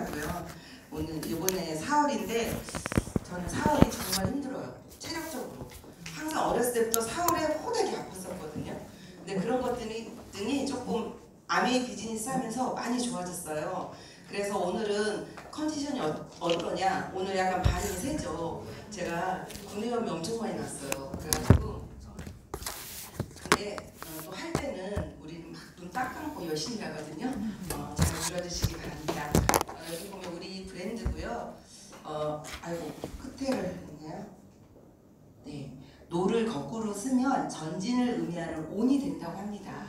고요. 오늘 이번에 4월인데 저는 4월이 정말 힘들어요. 체력적으로. 항상 어렸을 때부터 4월에 호되게 아팠었거든요. 근데 그런 것들이 조금 아메이 비즈니스 하면서 많이 좋아졌어요. 그래서 오늘은 컨디션이 어떠냐? 오늘 약간 발음이 세죠. 제가 구내염이 엄청 많이 났어요. 그래가지고 근데 또 할 때는 우리는 막 눈 딱 감고 열심히 하거든요. 잘 들어주시기 바랍니다. 여기 보면 우리 브랜드고요. 아이고 끝에를 했나요? 네, 노를 거꾸로 쓰면 전진을 의미하는 온이 된다고 합니다.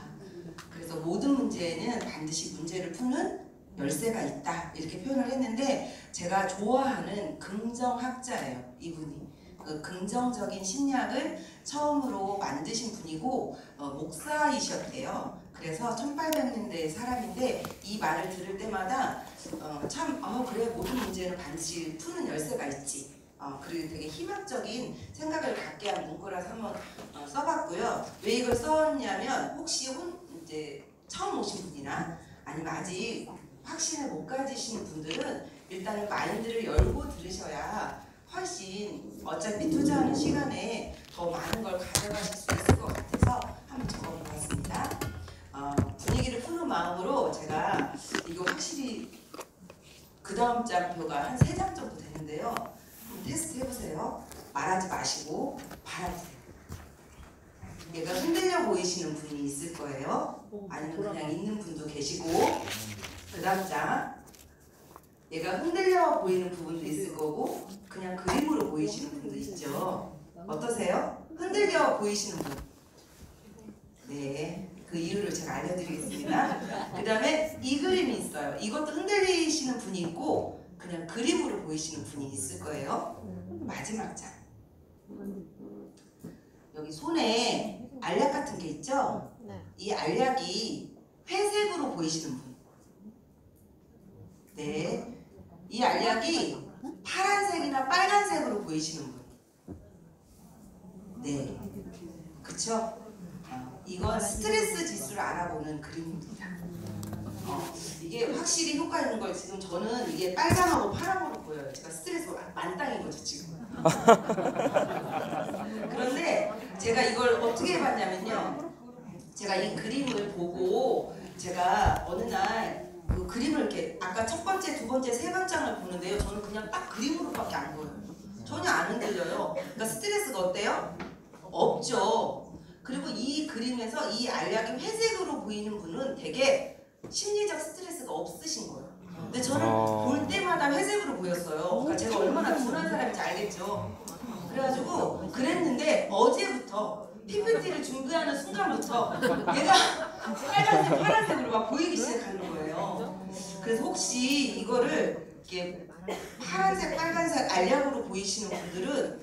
그래서 모든 문제에는 반드시 문제를 푸는 열쇠가 있다 이렇게 표현을 했는데 제가 좋아하는 긍정학자예요. 이분이 그 긍정적인 심리학을 처음으로 만드신 분이고 목사이셨대요. 그래서 1800년대 사람인데 이 말을 들을 때마다 그래 모든 문제는 반드시 푸는 열쇠가 있지. 그리고 되게 희망적인 생각을 갖게 한 문구라서 한번 써봤고요. 왜 이걸 썼냐면 혹시 이제 처음 오신 분이나 아니면 아직 확신을 못 가지시는 분들은 일단은 마인드를 열고 들으셔야 훨씬 어차피 투자하는 시간에 더 많은 걸 가져가실 수 있을 것 같아서 한번 적어보았습니다. 분위기를 푸는 마음으로 제가 이거 확실히 그 다음 장표가 한 3장 정도 되는데요. 한번 테스트 해보세요. 말하지 마시고 바라보세요. 얘가 흔들려 보이시는 분이 있을 거예요. 아니면 그냥 있는 분도 계시고 그 다음 장 얘가 흔들려 보이는 부분도 있을 거고 그냥 그림으로 보이시는 분도 있죠. 어떠세요? 흔들려 보이시는 분. 네, 그 이유를 제가 알려드리겠습니다. 그 다음에 이 그림이 있어요. 이것도 흔들리시는 분이 있고 그냥 그림으로 보이시는 분이 있을 거예요. 마지막 장. 여기 손에 알약 같은 게 있죠? 이 알약이 회색으로 보이시는 분. 네, 이 알약이 파란색이나 빨간색으로 보이시는 분. 네, 그쵸? 이건 스트레스 지수를 알아보는 그림입니다. 이게 확실히 효과 있는 걸 지금 저는 이게 빨강하고 파랑으로 보여요. 제가 스트레스가 만땅인 거죠 지금. 그런데 제가 이걸 어떻게 해봤냐면요. 제가 이 그림을 보고 제가 어느 날 그 그림을 이렇게 아까 첫 번째, 두 번째, 세 번째를 보는데요. 저는 그냥 딱 그림으로밖에 안 보여요. 전혀 안 흔들려요. 그러니까 스트레스가 어때요? 없죠. 그리고 이 그림에서 이 알약이 회색으로 보이는 분은 되게 심리적 스트레스가 없으신 거예요. 근데 저는 볼 때마다 회색으로 보였어요. 그러니까 제가 얼마나 둔한 사람인지 알겠죠. 그래가지고 그랬는데 어제부터 PPT를 준비하는 순간부터 얘가 빨간색, 파란색으로 막 보이기 시작하는 거예요. 그래서 혹시 이거를 이렇게 파란색, 빨간색 알약으로 보이시는 분들은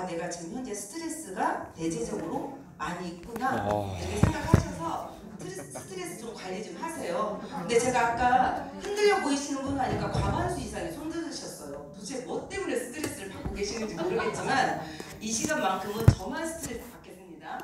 내가 지금 현재 스트레스가 대체적으로 많이 있구나 이렇게 생각하셔서 스트레스 좀 관리 좀 하세요. 근데 제가 아까 흔들려 보이시는 분 하니까 과반수 이상이 손 들으셨어요. 도대체 뭐 때문에 스트레스를 받고 계시는지 모르겠지만 이 시간만큼은 저만 스트레스 받겠습니다.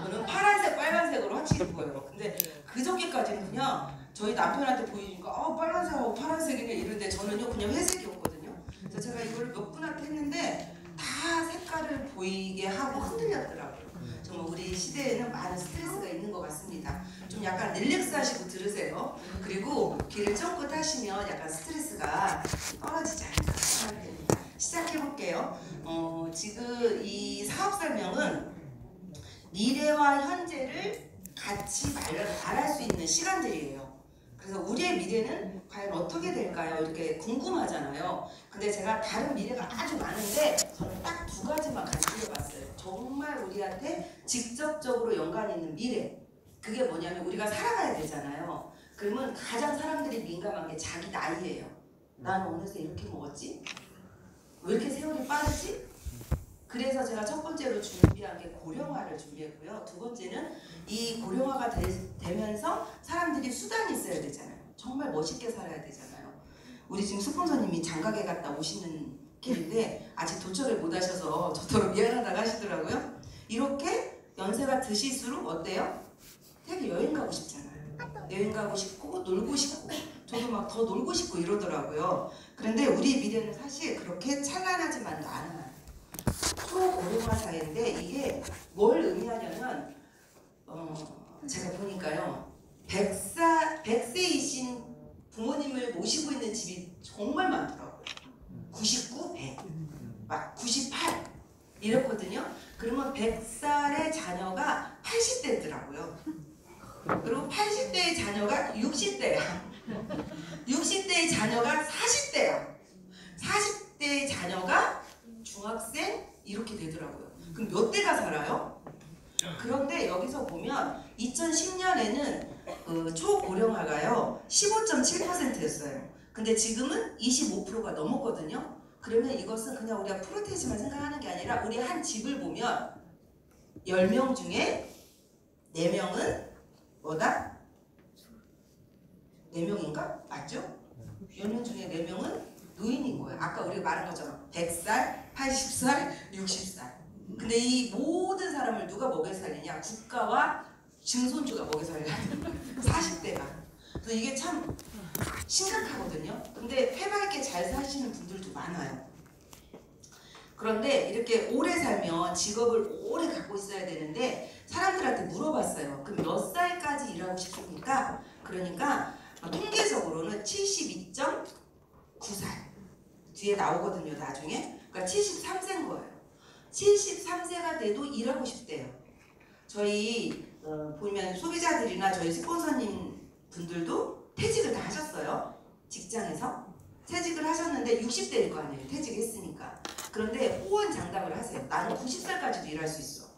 저는 파란색, 빨간색으로 확실히 보여요. 근데 그저께까지는 그냥 저희 남편한테 보이니까 빨간색하고 파란색이네 이런데 저는요 그냥 회색이었거든요. 그래서 제가 이걸 몇 분한테 했는데 다 색깔을 보이게 하고 흔들렸더라고요. 정말 우리 시대에는 많은 스트레스가 있는 것 같습니다. 좀 약간 릴렉스 하시고 들으세요. 그리고 길을 쫑긋하시면 약간 스트레스가 떨어지지 않을까 생각됩니다. 시작해볼게요. 지금 이 사업 설명은 미래와 현재를 같이 말할 수 있는 시간들이에요. 그래서 우리의 미래는 과연 어떻게 될까요? 이렇게 궁금하잖아요. 근데 제가 다른 미래가 아주 많은데 저는 딱 2가지만 간추려봤어요. 정말 우리한테 직접적으로 연관이 있는 미래. 그게 뭐냐면 우리가 살아가야 되잖아요. 그러면 가장 사람들이 민감한 게 자기 나이예요. 나는 어느새 이렇게 먹었지? 왜 이렇게 세월이 빠르지? 그래서 제가 첫 번째로 준비한 게 고령화를 준비했고요. 두 번째는 이 고령화가 되면서 사람들이 수단이 있어야 되잖아요. 정말 멋있게 살아야 되잖아요. 우리 지금 스폰서님이 장가게 갔다 오시는 길인데 아직 도착을 못 하셔서 저더러 미안하다고 하시더라고요. 이렇게 연세가 드실수록 어때요? 되게 여행 가고 싶잖아요. 여행 가고 싶고 놀고 싶고 저도 막 더 놀고 싶고 이러더라고요. 그런데 우리 미래는 사실 그렇게 찬란하지만도 않아요. 초고령화 사회인데 이게 뭘 의미하냐면 제가 보니까요. 100세이신 부모님을 모시고 있는 집이 정말 많더라고요. 99, 100, 막 98 이렇거든요. 그러면 100살의 자녀가 80대더라고요. 그리고 80대의 자녀가 60대야. 60대의 자녀가 40대야. 40대의 자녀가 중학생 이렇게 되더라고요. 그럼 몇 대가 살아요? 그런데 여기서 보면 2010년에는 초고령화가요 15.7%였어요. 근데 지금은 25%가 넘었거든요. 그러면 이것은 그냥 우리가 프로테이지만 생각하는 게 아니라 우리 한 집을 보면 10명 중에 4명은 뭐다? 4명인가? 맞죠? 10명 중에 4명은 노인인 거예요. 아까 우리가 말한 것처럼 100살, 80살, 60살. 근데 이 모든 사람을 누가 먹여 살리냐? 국가와 증손주가 먹여 살려야 돼요. 40대가. 그래서 이게 참 심각하거든요. 근데 해맑게 잘 사시는 분들도 많아요. 그런데 이렇게 오래 살면 직업을 오래 갖고 있어야 되는데 사람들한테 물어봤어요. 그럼 몇 살까지 일하고 싶습니까? 그러니까 통계적으로는 72.9살 뒤에 나오거든요. 나중에. 그러니까 73세인 거예요. 73세가 돼도 일하고 싶대요. 저희 보면 소비자들이나 저희 스폰서님 분들도 퇴직을 다 하셨어요. 직장에서. 퇴직을 하셨는데 60대일 거 아니에요. 퇴직했으니까. 그런데 호언장담을 하세요. 나는 90살까지도 일할 수 있어.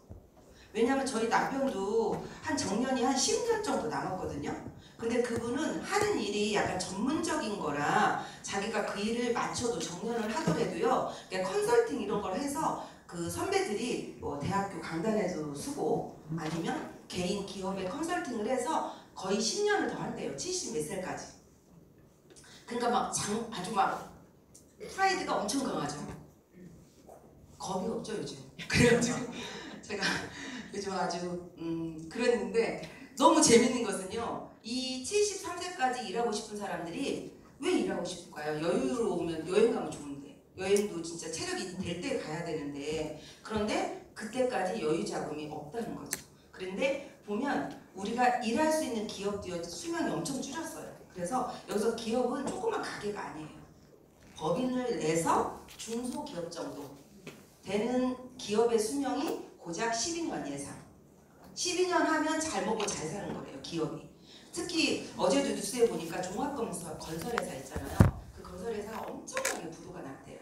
왜냐하면 저희 남편도 한 정년이 한 10년 정도 남았거든요. 근데 그분은 하는 일이 약간 전문적인 거라 자기가 그 일을 맞춰도 정년을 하더라도요. 그러니까 컨설팅 이런 걸 해서 그 선배들이 뭐 대학교 강단에서 쓰고 아니면 개인 기업에 컨설팅을 해서 거의 10년을 더 한대요. 70 몇 살까지. 그러니까 막 아주 막 프라이드가 엄청 강하죠. 겁이 없죠 요즘. 그래가지고 제가 요즘 아주 그랬는데 너무 재밌는 것은요. 이 73세까지 일하고 싶은 사람들이 왜 일하고 싶을까요? 여유로우면 여행 가면 좋은데 여행도 진짜 체력이 될 때 가야 되는데 그런데 그때까지 여유 자금이 없다는 거죠. 그런데 보면 우리가 일할 수 있는 기업도 수명이 엄청 줄였어요. 그래서 여기서 기업은 조그만 가게가 아니에요. 법인을 내서 중소기업 정도 되는 기업의 수명이 고작 12년 예상. 12년 하면 잘 먹고 잘 사는 거래요. 기업이. 특히 어제도 뉴스에 보니까 종합건설회사 있잖아요. 그 건설회사가 엄청나게 부도가 났대요.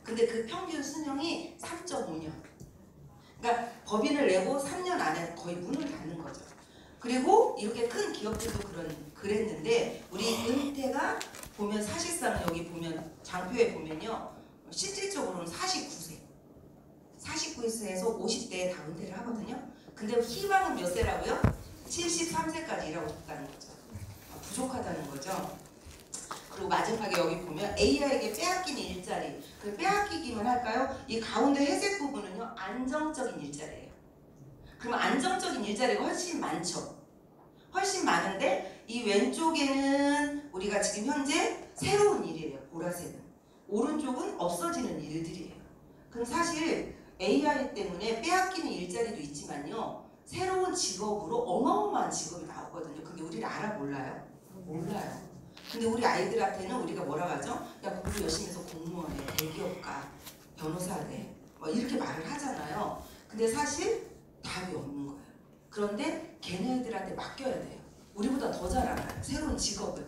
근데 그 평균 수명이 3.5년. 그러니까 법인을 내고 3년 안에 거의 문을 닫는 거죠. 그리고 이렇게 큰 기업들도 그랬는데 우리 은퇴가 보면 사실상 여기 보면 장표에 보면요. 실질적으로는 49세. 49세에서 50대에 다 은퇴를 하거든요. 근데 희망은 몇 세라고요? 73세까지 일하고 싶다는 거죠. 부족하다는 거죠. 그리고 마지막에 여기 보면 AI에게 빼앗기는 일자리. 그 빼앗기기만 할까요? 이 가운데 회색 부분은요. 안정적인 일자리예요. 그럼 안정적인 일자리가 훨씬 많죠. 훨씬 많은데 이 왼쪽에는 우리가 지금 현재 새로운 일이에요. 보라색은. 오른쪽은 없어지는 일들이에요. 그럼 사실 AI 때문에 빼앗기는 일자리도 있지만요. 새로운 직업으로 어마어마한 직업이 나오거든요. 근데 우리를 알아 몰라요? 몰라요. 근데 우리 아이들한테는 우리가 뭐라고 하죠? 야 공부 열심히 해서 공무원에, 대기업가, 변호사래 뭐 이렇게 말을 하잖아요. 근데 사실 답이 없는 거예요. 그런데 걔네들한테 맡겨야 돼요. 우리보다 더 잘 알아요. 새로운 직업을.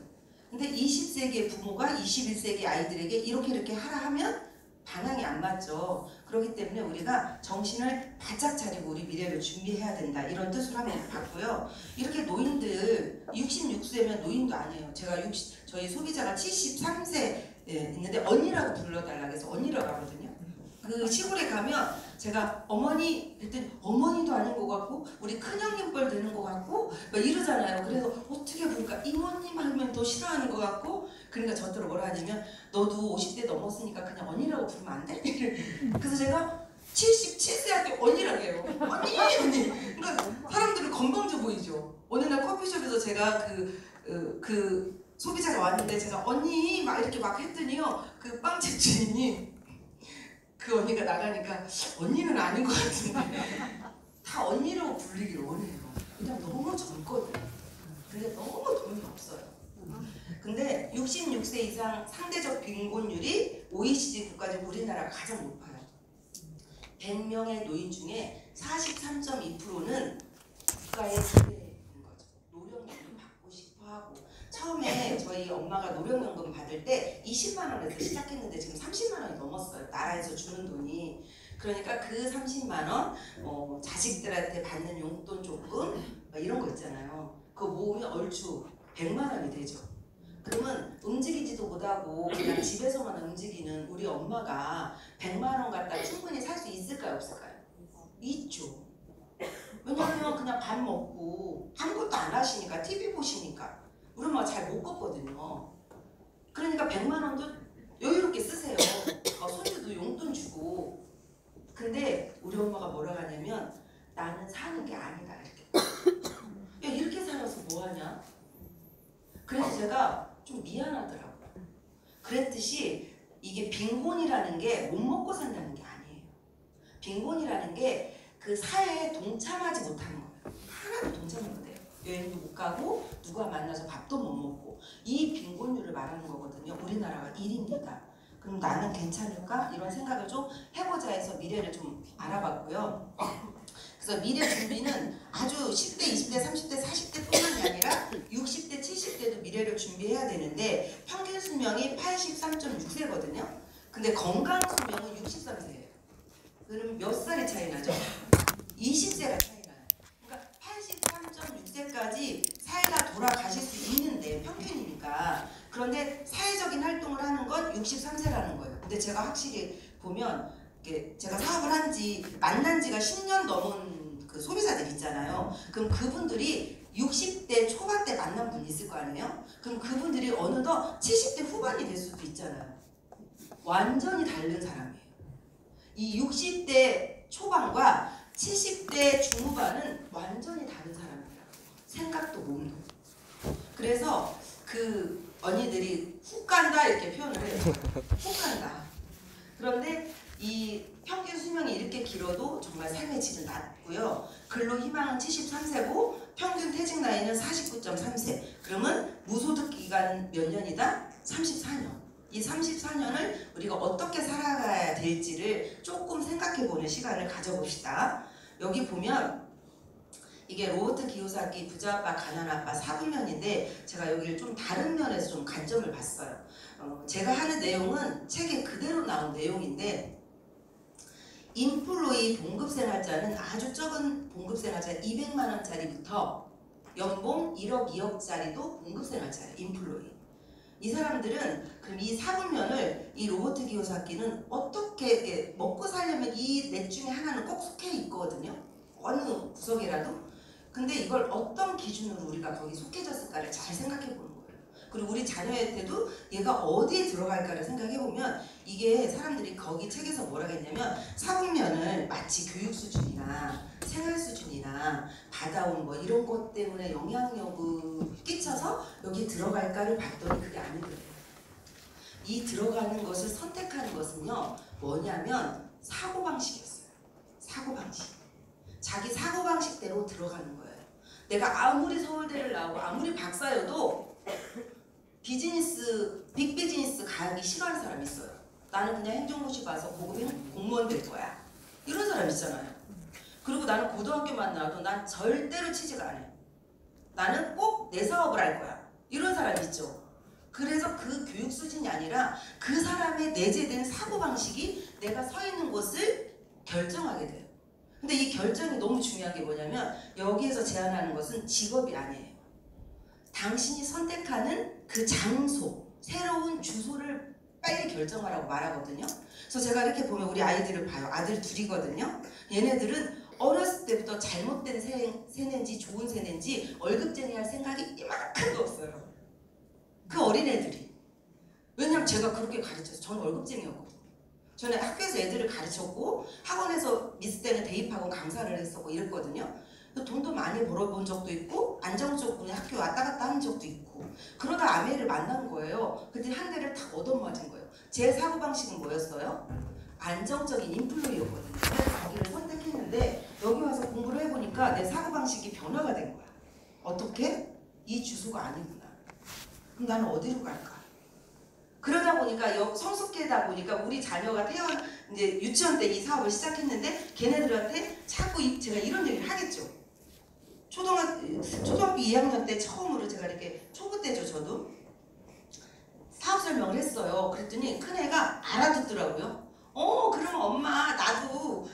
근데 20세기의 부모가 21세기 아이들에게 이렇게 하라 하면 방향이 안 맞죠. 그렇기 때문에 우리가 정신을 바짝 차리고 우리 미래를 준비해야 된다. 이런 뜻으로 한번 봤고요. 이렇게 노인들 66세면 노인도 아니에요. 제가 저희 소비자가 73세 있는데 언니라고 불러달라고 해서 언니라고 하거든요. 그 시골에 가면 제가 어머니 그랬더니 어머니도 아닌 것 같고 우리 큰형님 뻘 되는 것 같고 막 이러잖아요. 그래서 어떻게 보니까 이모님 하면 더 싫어하는 것 같고 그러니까 저더러 뭐라 하냐면 너도 50대 넘었으니까 그냥 언니라고 부르면 안 돼? 그래서 제가 77세한테 언니라고 해요. 언니! 그러니까 사람들은 건방져 보이죠. 어느 날 커피숍에서 제가 그 소비자가 왔는데 제가 언니 막 이렇게 막 했더니요, 그 빵집 주인이 그 언니가 나가니까 언니는 아닌 것 같은데 다 언니라고 불리기를 원해요. 그냥 너무 젊거든요. 근데 너무 돈이 없어요. 근데 66세 이상 상대적 빈곤율이 OECD 국가 중 우리나라가 가장 높아요. 100명의 노인 중에 43.2%는 국가에 기대는 거죠. 노령연금 받고 싶어 하고, 처음에 저희 엄마가 노령연금 받을 때 20만 원에서 시작했는데 지금 30만 원이 넘었어요. 나라에서 주는 돈이. 그러니까 그 30만 원 자식들한테 받는 용돈 조금 이런 거 있잖아요. 그거 모으면 얼추 100만 원이 되죠. 그러면 움직이지도 못하고 그냥 집에서만 움직이는 우리 엄마가 100만 원 갖다 충분히 살 수 있을까요, 없을까요? 있죠. 왜냐하면 그냥 밥 먹고 아무것도 안 하시니까, TV 보시니까. 우리 엄마가 잘 못 걷거든요. 그러니까 100만 원도 여유롭게 쓰세요. 손주도 용돈 주고. 근데 우리 엄마가 뭐라고 하냐면, 나는 사는 게 아니다 이렇게. 야, 이렇게 살아서 뭐하냐? 그래서 제가 좀 미안하더라고요. 그랬듯이 이게 빈곤이라는 게 못 먹고 산다는 게 아니에요. 빈곤이라는 게 그 사회에 동참하지 못하는 거예요. 하나도 동참을 못해요. 여행도 못 가고 누가 만나서 밥도 못 먹고, 이 빈곤율을 말하는 거거든요. 우리나라가 1위입니다. 그럼 나는 괜찮을까? 이런 생각을 좀 해보자 해서 미래를 좀 알아봤고요. 그래서 미래 준비는 아주 10대, 20대, 30대, 40대 뿐만이 아니라 60대, 70대도 미래를 준비해야 되는데, 평균 수명이 83.6세거든요. 근데 건강 수명은 63세예요. 그럼 몇 살이 차이 나죠? 20세가 차이 나요. 그러니까 83.6세까지 살다 돌아가실 수 있는데, 평균이니까. 그런데 사회적인 활동을 하는 건 63세라는 거예요. 근데 제가 확실히 보면, 제가 사업을 만난 지가 10년 넘은 그 소비자들 있잖아요. 그럼 그분들이 60대 초반 때 만난 분이 있을 거 아니에요? 그럼 그분들이 어느덧 70대 후반이 될 수도 있잖아요. 완전히 다른 사람이에요. 이 60대 초반과 70대 중후반은 완전히 다른 사람이에요. 생각도 몸도. 그래서 그 언니들이 훅 간다 이렇게 표현을 해요. 훅 간다. 그런데 이 평균 수명이 이렇게 길어도 정말 삶의 질은 낮고요. 근로 희망은 73세고 평균 퇴직 나이는 49.3세. 그러면 무소득 기간 몇 년이다? 34년. 이 34년을 우리가 어떻게 살아가야 될지를 조금 생각해보는 시간을 가져봅시다. 여기 보면 이게 로버트 기요사키 부자아빠 가난아빠 4분면인데, 제가 여기를 좀 다른 면에서 좀 관점을 봤어요. 제가 하는 내용은 책에 그대로 나온 내용인데, 인플로이 봉급생활자는 아주 적은 봉급생활자 200만원짜리부터 연봉 1억 2억짜리도 봉급생활자예요. 인플로이. 이 사람들은 그럼 이 4분면을 이 로버트 기요사키는 어떻게 먹고 살려면 이 넷 중에 하나는 꼭 속해 있거든요. 어느 구석이라도. 근데 이걸 어떤 기준으로 우리가 거기 속해졌을까를 잘 생각해 보는 거예요. 그리고 우리 자녀한테도 얘가 어디에 들어갈까를 생각해 보면, 이게 사람들이 거기 책에서 뭐라고 했냐면, 4분면을 마치 교육 수준이나 생활 수준이나 받아온 뭐 이런 것 때문에 영향력을 끼쳐서 여기 들어갈까를 봤더니 그게 아니더래요. 이 들어가는 것을 선택하는 것은요, 뭐냐면 사고방식이었어요. 사고방식. 자기 사고방식대로 들어가는 거예요. 내가 아무리 서울대를 나오고 아무리 박사여도 빅비즈니스 가기 싫어하는 사람이 있어요. 나는 그냥 행정고시 가서 고급 공무원 될 거야. 이런 사람 있잖아요. 그리고 나는 고등학교만 나와도 난 절대로 취직 안 해. 나는 꼭 내 사업을 할 거야. 이런 사람 있죠. 그래서 그 교육 수준이 아니라 그 사람의 내재된 사고방식이 내가 서 있는 곳을 결정하게 돼요. 근데 이 결정이 너무 중요한 게 뭐냐면, 여기에서 제안하는 것은 직업이 아니에요. 당신이 선택하는 그 장소, 새로운 주소를 빨리 결정하라고 말하거든요. 그래서 제가 이렇게 보면 우리 아이들을 봐요. 아들 둘이거든요. 얘네들은 어렸을 때부터 잘못된 세뇌인지 좋은 세뇌인지 월급쟁이 할 생각이 이만큼도 없어요. 그 어린애들이. 왜냐면 제가 그렇게 가르쳤어요. 저는 월급쟁이였거든요. 저는 학교에서 애들을 가르쳤고 학원에서 미스 때는 대입학원 강사를 했었고 이랬거든요. 돈도 많이 벌어본 적도 있고 안정적으로 학교 왔다 갔다 한 적도 있고 그러다 아내를 만난 거예요. 그때 한 대를 탁 얻어맞은 거예요. 제 사고방식은 뭐였어요? 안정적인 인플루이였거든요. 그래서 거기를 선택했는데 여기 와서 공부를 해보니까 내 사고방식이 변화가 된 거야. 어떻게? 이 주소가 아니구나. 그럼 나는 어디로 갈까? 그러다 보니까 성숙하다 보니까 우리 자녀가 이제 유치원 때 이 사업을 시작했는데 걔네들한테 자꾸 제가 이런 얘기를 하겠죠. 초등학교 2학년 때 처음으로 제가 이렇게 초보 때죠. 저도 사업 설명을 했어요. 그랬더니 큰애가 알아듣더라고요. 그럼 엄마 나도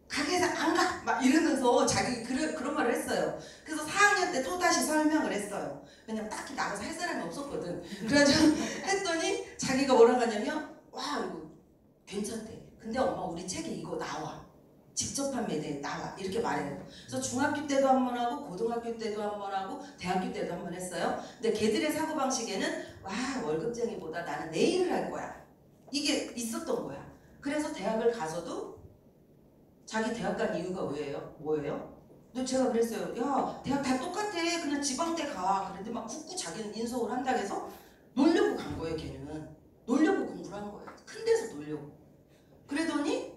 가게에서 안 가! 막 이러면서 자기 그런 말을 했어요. 그래서 4학년 때 또다시 설명을 했어요. 왜냐면 딱히 나가서 할 사람이 없었거든. 그래가지고 했더니 자기가 뭐라고 하냐면 와 이거 괜찮대. 근데 엄마 우리 책에 이거 나와. 직접 판매돼 나와. 이렇게 말해요. 그래서 중학교 때도 한 번 하고 고등학교 때도 한 번 하고 대학교 때도 한 번 했어요. 근데 걔들의 사고방식에는 와 월급쟁이보다 나는 내 일을 할 거야. 이게 있었던 거야. 그래서 대학을 가서도 자기 대학 간 이유가 뭐예요? 근데 제가 그랬어요. 야 대학 다 똑같아. 그냥 지방대 가. 그런데 막 굳고 자기는 인서울 한다고 해서 놀려고 간 거예요. 걔는. 놀려고 공부를 한 거예요. 큰 데서 놀려고. 그러더니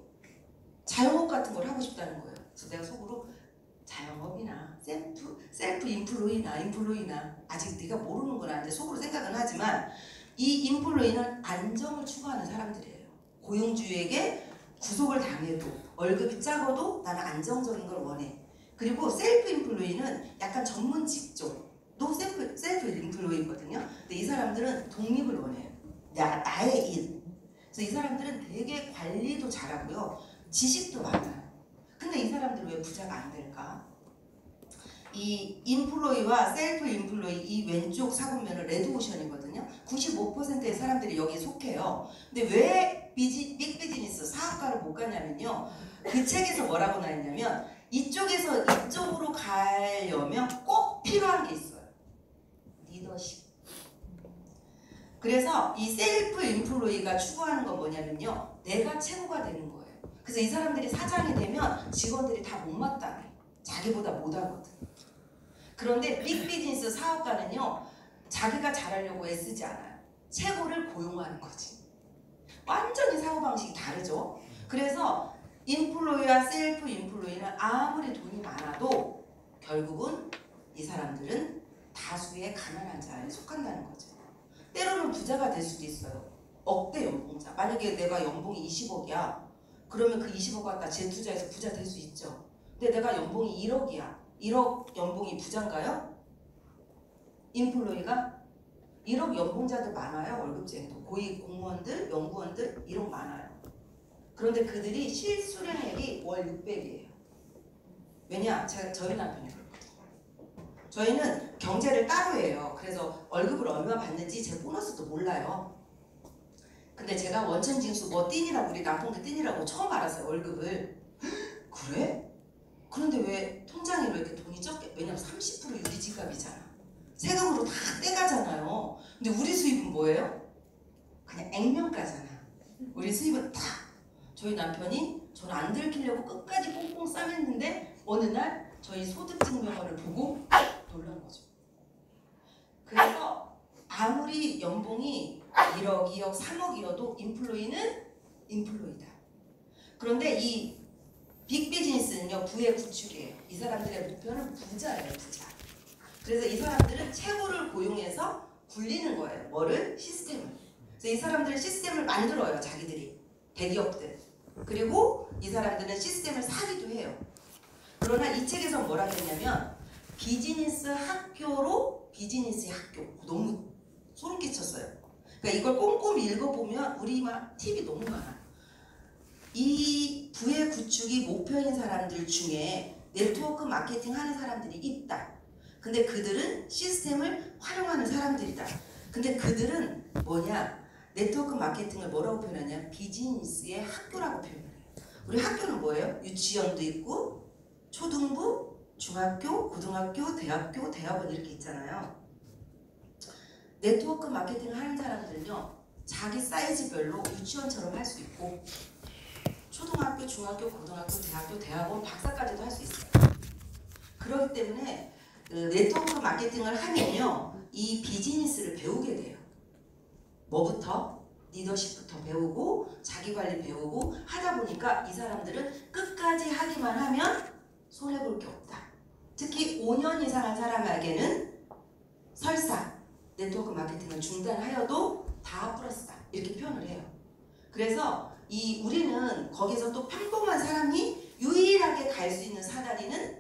자영업 같은 걸 하고 싶다는 거예요. 그래서 내가 속으로 자영업이나 셀프 인플루이나 아직 네가 모르는구나 이제 속으로 생각은 하지만 이 인플루이는 안정을 추구하는 사람들이에요. 고용주에게 구속을 당해도 월급이 작아도 나는 안정적인 걸 원해. 그리고 셀프 인플루이는 약간 전문 직종도 셀프 인플루이거든요. 근데 이 사람들은 독립을 원해요. 나의 일. 그래서 이 사람들은 되게 관리도 잘하고요. 지식도 많아요. 근데 이 사람들은 왜 부자가 안 될까? 이 인플로이와 셀프 인플로이 이 왼쪽 사분면은 레드오션이거든요. 95%의 사람들이 여기에 속해요. 근데 왜 빅 비즈니스 사업가를 못 가냐면요. 그 책에서 뭐라고 나왔냐면 이쪽에서 이쪽으로 가려면 꼭 필요한 게 있어요. 리더십. 그래서 이 셀프 인플로이가 추구하는 건 뭐냐면요. 내가 최고가 되는 거예요. 그래서 이 사람들이 사장이 되면 직원들이 다 못마땅해. 자기보다 못하거든. 그런데 빅 비즈니스 사업가는요. 자기가 잘하려고 애쓰지 않아요. 최고를 고용하는 거지. 완전히 사고방식이 다르죠. 그래서 인플로이와 셀프 인플로이는 아무리 돈이 많아도 결국은 이 사람들은 다수의 가난한 자에 속한다는 거죠. 때로는 부자가 될 수도 있어요. 억대 연봉자. 만약에 내가 연봉이 20억이야. 그러면 그 20억 갖다 재투자해서 부자 될 수 있죠. 근데 내가 연봉이 1억이야. 1억 연봉이 부자인가요? 인플로이가? 1억 연봉자들 많아요. 월급쟁이도. 고위 공무원들, 연구원들 1억 많아요. 그런데 그들이 실수령액이 월 600이에요. 왜냐? 저희 남편이 그렇거든요. 저희는 경제를 따로 해요. 그래서 월급을 얼마 받는지 제 보너스도 몰라요. 근데 제가 원천징수 띵이라고 우리 남편도 띵이라고 처음 알았어요. 월급을. 그래? 그런데 왜 통장에 왜 이렇게 돈이 적게? 왜냐면 30% 유리지갑이잖아. 세금으로 다 떼가잖아요. 근데 우리 수입은 뭐예요? 그냥 액면가잖아. 우리 수입은 다. 저희 남편이 저를 안 들키려고 끝까지 꽁꽁 싸맸는데 어느 날 저희 소득증명원을 보고 놀란 거죠. 그래서 아무리 연봉이 1억, 2억, 3억이어도 인플로이는 인플로이다. 그런데 이 빅 비즈니스는요. 부의 구축이에요. 이 사람들의 목표는 부자예요. 부자. 그래서 이 사람들은 최고를 고용해서 굴리는 거예요. 뭐를? 시스템을. 그래서 이 사람들은 시스템을 만들어요. 자기들이. 대기업들. 그리고 이 사람들은 시스템을 사기도 해요. 그러나 이 책에서 뭐라 했냐면 비즈니스 학교로 비즈니스의 학교. 너무 소름 끼쳤어요. 그러니까 이걸 꼼꼼히 읽어보면 우리 막 팁이 너무 많아. 이 부의 구축이 목표인 사람들 중에 네트워크 마케팅 하는 사람들이 있다. 근데 그들은 시스템을 활용하는 사람들이다. 근데 그들은 뭐냐? 네트워크 마케팅을 뭐라고 표현하냐? 비즈니스의 학교라고 표현해요. 우리 학교는 뭐예요? 유치원도 있고 초등부, 중학교, 고등학교, 대학교, 대학원 이렇게 있잖아요. 네트워크 마케팅을 하는 사람들은요. 자기 사이즈별로 유치원처럼 할 수 있고 초등학교, 중학교, 고등학교, 대학교, 대학원, 박사까지도 할 수 있어요. 그렇기 때문에 네트워크 마케팅을 하면요, 이 비즈니스를 배우게 돼요. 뭐부터? 리더십부터 배우고 자기관리 배우고 하다 보니까 이 사람들은 끝까지 하기만 하면 손해볼 게 없다. 특히 5년 이상 한 사람에게는 설사 네트워크 마케팅을 중단하여도 다 플러스다, 이렇게 표현을 해요. 그래서 우리는 거기서 또 평범한 사람이 유일하게 갈 수 있는 사다리는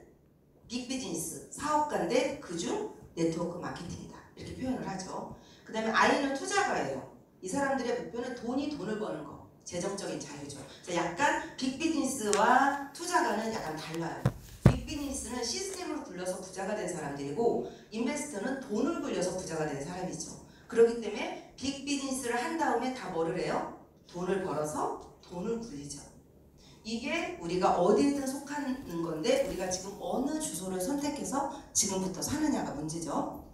빅비즈니스, 사업가인데 그중 네트워크 마케팅이다, 이렇게 표현을 하죠. 그 다음에 I는 투자가예요. 이 사람들의 목표는 돈을 버는 거, 재정적인 자유죠. 약간 빅비즈니스와 투자가는 약간 달라요. 빅비즈니스는 시스템을 굴려서 부자가 된 사람들이고, 인베스터는 돈을 굴려서 부자가 된 사람이죠. 그렇기 때문에 빅비즈니스를 한 다음에 다 뭐를 해요? 돈을 벌어서 돈을 굴리죠. 이게 우리가 어디에든 속하는 건데, 우리가 지금 어느 주소를 선택해서 지금부터 사느냐가 문제죠.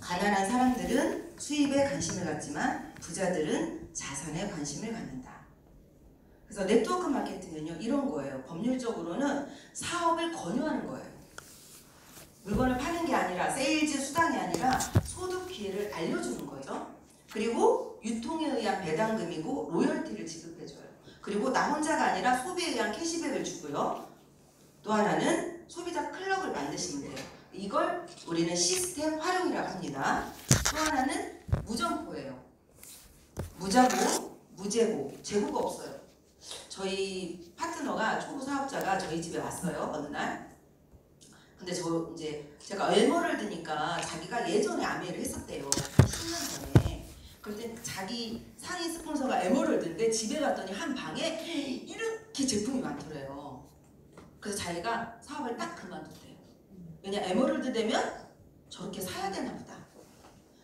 가난한 사람들은 수입에 관심을 갖지만 부자들은 자산에 관심을 갖는다. 그래서 네트워크 마케팅은요, 이런 거예요. 법률적으로는 사업을 권유하는 거예요. 물건을 파는 게 아니라, 세일즈 수당이 아니라 소득 기회를 알려주는 거죠. 그리고 유통에 의한 배당금이고 로열티를 지급해줘요. 그리고 나 혼자가 아니라 소비에 의한 캐시백을 주고요. 또 하나는 소비자 클럽을 만드시면 돼요. 이걸 우리는 시스템 활용이라고 합니다. 또 하나는 무점포예요. 무자고, 무재고, 재고가 없어요. 저희 파트너가, 초보 사업자가 저희 집에 왔어요, 어느 날. 근데 제가 에메랄드니까 자기가 예전에 아메를 했었대요. 10년 전에. 그런데 자기 상위 스폰서가 에메랄드인데 집에 갔더니 한 방에 이렇게 제품이 많더래요. 그래서 자기가 사업을 딱 그만뒀대요. 왜냐, 에메랄드 되면 저렇게 사야 되나 보다.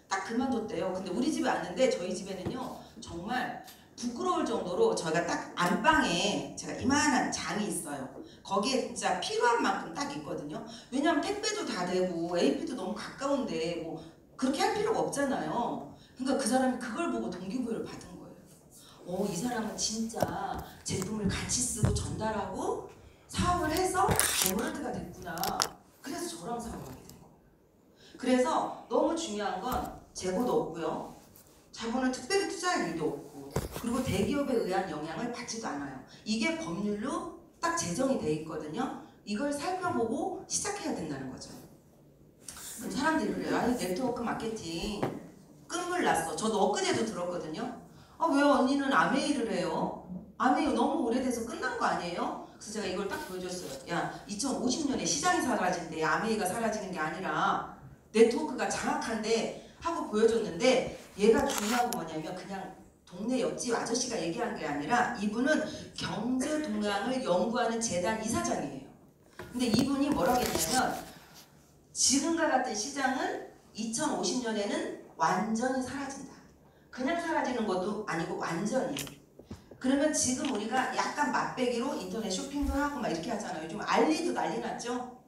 딱 그만뒀대요. 근데 우리 집에 왔는데, 저희 집에는요 정말 부끄러울 정도로 저희가 딱 안방에 제가 이만한 장이 있어요. 거기에 진짜 필요한 만큼 딱 있거든요. 왜냐면 택배도 다 되고 AP도 너무 가까운데 뭐 그렇게 할 필요가 없잖아요. 그러니까 그 사람이 그걸 보고 동기부여를 받은 거예요. 이 사람은 진짜 제품을 같이 쓰고 전달하고 사업을 해서 에메랄드가 됐구나. 그래서 저랑 사업하게 된 거예요. 그래서 너무 중요한 건 재고도 없고요. 자본을 특별히 투자할 일도 없고, 그리고 대기업에 의한 영향을 받지도 않아요. 이게 법률로 딱 제정이 돼 있거든요. 이걸 살펴보고 시작해야 된다는 거죠. 그럼 사람들이 그래요. 아니, 네트워크 마케팅 끝물 났어. 저도 엊그제도 들었거든요. 왜 언니는 아메이를 해요? 아메이 너무 오래돼서 끝난 거 아니에요? 그래서 제가 이걸 딱 보여줬어요. 야, 2050년에 시장이 사라진대. 아메이가 사라지는 게 아니라 네트워크가 장악한데 하고 보여줬는데, 얘가 중요한 건 뭐냐면 그냥 동네 옆집 아저씨가 얘기한 게 아니라 이분은 경제 동향을 연구하는 재단 이사장이에요. 근데 이분이 뭐라고 했냐면, 지금과 같은 시장은 2050년에는 완전히 사라진다. 그냥 사라지는 것도 아니고 완전히. 그러면 지금 우리가 약간 맛배기로 인터넷 쇼핑도 하고 막 이렇게 하잖아요. 요즘 알리도 난리 났죠.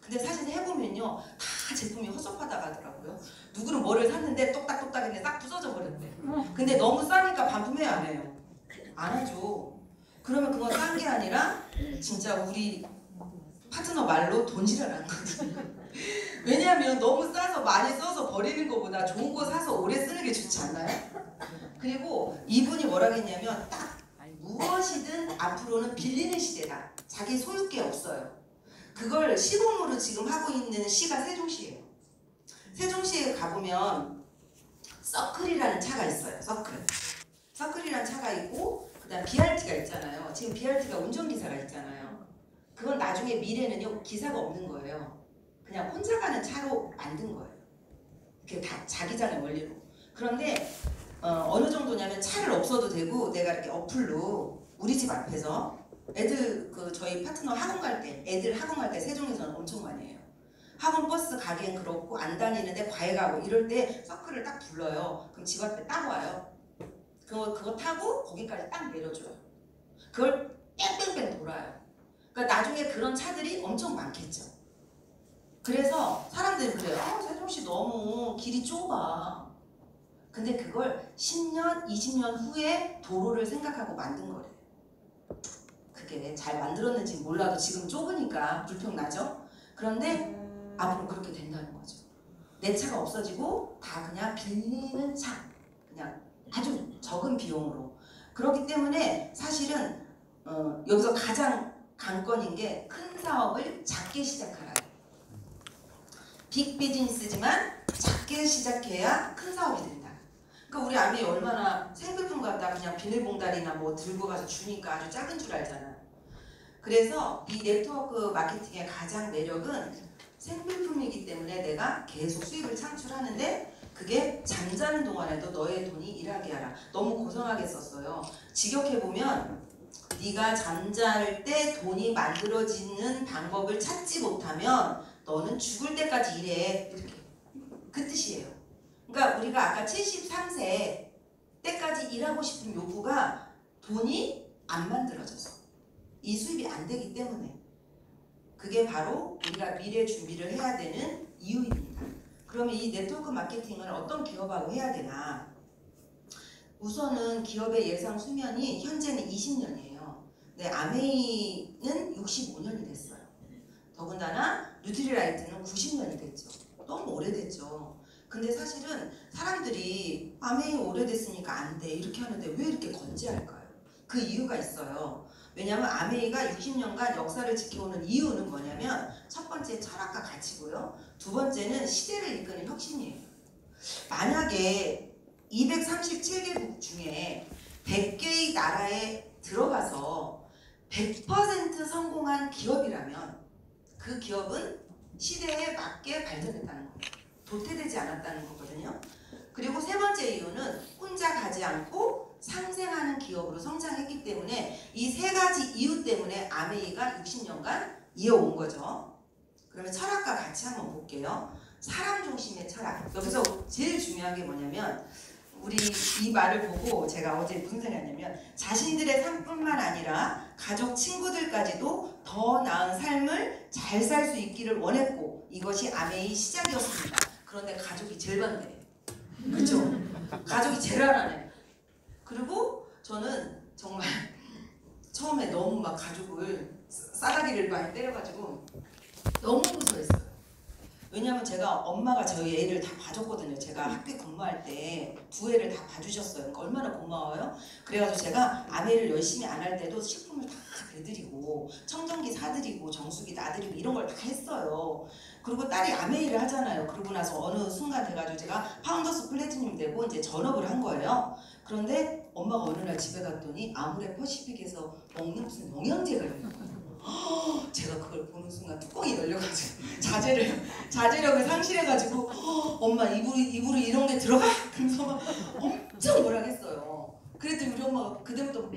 근데 사실 해보면요, 다 제품이 허접하다고 하더라고요. 누구는 뭐를 샀는데 똑딱똑딱 했는데 딱 부서져 버렸대. 근데 너무 싸니까 반품해요, 안 해요? 안 하죠. 그러면 그건 싼 게 아니라 진짜 우리 파트너 말로 돈지랄하는 거거든요. 왜냐하면 너무 싸서 많이 써서 버리는 것보다 좋은 거 사서 오래 쓰는 게 좋지 않나요? 그리고 이분이 뭐라고 했냐면, 딱 무엇이든 앞으로는 빌리는 시대다. 자기 소유게 없어요. 그걸 시범으로 지금 하고 있는 시가 세종시예요. 세종시에 가보면 서클이라는 차가 있어요. 서클이라는 차가 있고, 그 다음 BRT가 있잖아요. 지금 BRT가 운전기사가 있잖아요. 그건 나중에 미래는요, 기사가 없는 거예요. 그냥 혼자 가는 차로 만든 거예요. 그게 다 자기장의 원리로. 그런데 어느 정도냐면, 차를 없어도 되고 내가 이렇게 어플로 우리 집 앞에서 애들, 저희 파트너 학원 갈 때, 애들 학원 갈 때 세종에서는 엄청 많이 해요. 학원 버스 가기엔 그렇고 안 다니는데 과외 가고 이럴 때 서클을 딱 불러요. 그럼 집 앞에 딱 와요. 그거 타고 거기까지 딱 내려줘요. 그걸 뺑뺑뺑 돌아요. 그러니까 나중에 그런 차들이 엄청 많겠죠. 그래서 사람들이 그래요. 세종시 너무 길이 좁아. 근데 그걸 10년, 20년 후에 도로를 생각하고 만든 거래요. 그게 잘 만들었는지 몰라도 지금 좁으니까 불평나죠? 그런데 앞으로 그렇게 된다는 거죠. 내 차가 없어지고 다 그냥 빌리는 차, 그냥 아주 적은 비용으로. 그렇기 때문에 사실은 여기서 가장 관건인 게 큰 사업을 작게 시작하라. 빅 비즈니스지만 작게 시작해야 큰 사업이 된다. 그러니까 우리 아미 얼마나 생필품 갖다 그냥 비닐봉다리나 뭐 들고 가서 주니까 아주 작은 줄 알잖아. 그래서 이 네트워크 마케팅의 가장 매력은 생필품이기 때문에 내가 계속 수입을 창출하는데 그게 잠자는 동안에도 너의 돈이 일하게 하라. 너무 고상하게 썼어요. 직역해보면 네가 잠잘 때 돈이 만들어지는 방법을 찾지 못하면 너는 죽을 때까지 일해. 이렇게. 그 뜻이에요. 그러니까 우리가 아까 73세 때까지 일하고 싶은 요구가 돈이 안 만들어져서 이 수입이 안 되기 때문에 그게 바로 우리가 미래 준비를 해야 되는 이유입니다. 그러면 이 네트워크 마케팅을 어떤 기업하고 해야 되나? 우선은 기업의 예상 수명이 현재는 20년이에요. 네, 아메이는 65년이 됐어요. 더군다나 뉴트리라이트는 90년이 됐죠. 너무 오래됐죠. 근데 사실은 사람들이 아메이 오래됐으니까 안 돼 이렇게 하는데 왜 이렇게 건재할까요? 그 이유가 있어요. 왜냐하면 아메이가 60년간 역사를 지켜오는 이유는 뭐냐면 첫 번째 철학과 가치고요. 두 번째는 시대를 이끄는 혁신이에요. 만약에 237개국 중에 100개의 나라에 들어가서 100% 성공한 기업이라면 그 기업은 시대에 맞게 발전했다는 거예요. 도태되지 않았다는 거거든요. 그리고 세 번째 이유는 혼자 가지 않고 상생하는 기업으로 성장했기 때문에 이 세 가지 이유 때문에 아메이가 60년간 이어온 거죠. 그러면 철학과 같이 한번 볼게요. 사람 중심의 철학. 여기서 제일 중요한 게 뭐냐면 우리 이 말을 보고 제가 어제 무슨 생각했냐면 자신들의 삶뿐만 아니라 가족, 친구들까지도 더 나은 삶을 잘 살 수 있기를 원했고 이것이 아메이의 시작이었습니다. 그런데 가족이 제일 반대해요. 그렇죠? 가족이 제일 안 하네. 그리고 저는 정말 처음에 너무 막 가족을 싸가기를 많이 때려가지고 너무 무서워했어요. 왜냐면 제가 엄마가 저희 애를 다 봐줬거든요. 제가 학교 근무할 때 두 애를 다 봐주셨어요. 그러니까 얼마나 고마워요. 그래가지고 제가 아메를 열심히 안 할 때도 식품을 다 내드리고 청정기 사드리고 정수기 놔드리고 이런 걸 다 했어요. 그리고 딸이 아메이를 하잖아요. 그러고 나서 어느 순간 돼가지고 제가 파운더스 플래티늄 되고 이제 전업을 한 거예요. 그런데 엄마가 어느 날 집에 갔더니 아모레 퍼시픽에서 먹는 무슨 영양제가 있는 거예요. 제가 그걸 보는 순간 뚜껑이 열려가지고 자제력을 상실해가지고 엄마 입으로 이런 게 들어가? 그래서 막 엄청 뭐라 했어요. 그랬더니 우리 엄마가 그때부터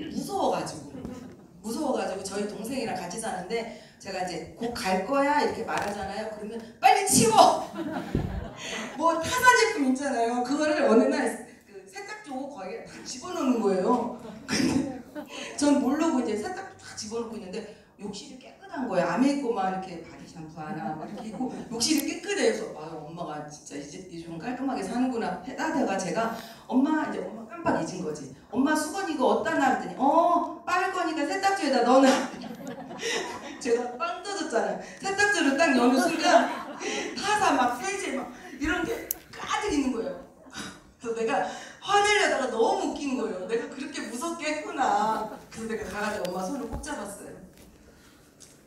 무서워가지고 저희 동생이랑 같이 사는데 제가 이제 곧 갈 거야 이렇게 말하잖아요. 그러면 빨리 치워! 뭐 타사 제품 있잖아요. 그거를 어느 날 그 세탁조 거기에 다 집어넣는 거예요. 근데 전 모르고 이제 세탁조 다 집어넣고 있는데 욕실이 깨끗한 거예요. 아메이코만 이렇게 바디 샴푸 하나 막 이렇게 있고 욕실이 깨끗해서 아유 엄마가 진짜 이제 좀 깔끔하게 사는구나 해다가 제가 엄마 깜빡 잊은 거지. 엄마 수건 이거 어디다 놔? 그랬더니 빨 거니까 세탁조에다 넣어놔. 제가 빵 터졌잖아요. 세탁조를 딱 여는 순간 타사 막 세제 막 이런 게 가득 있는 거예요. 그래서 내가 화내려다가 너무 웃긴 거예요. 내가 그렇게 무섭게 했구나. 그래서 내가 가가지고 엄마 손을 꼭 잡았어요.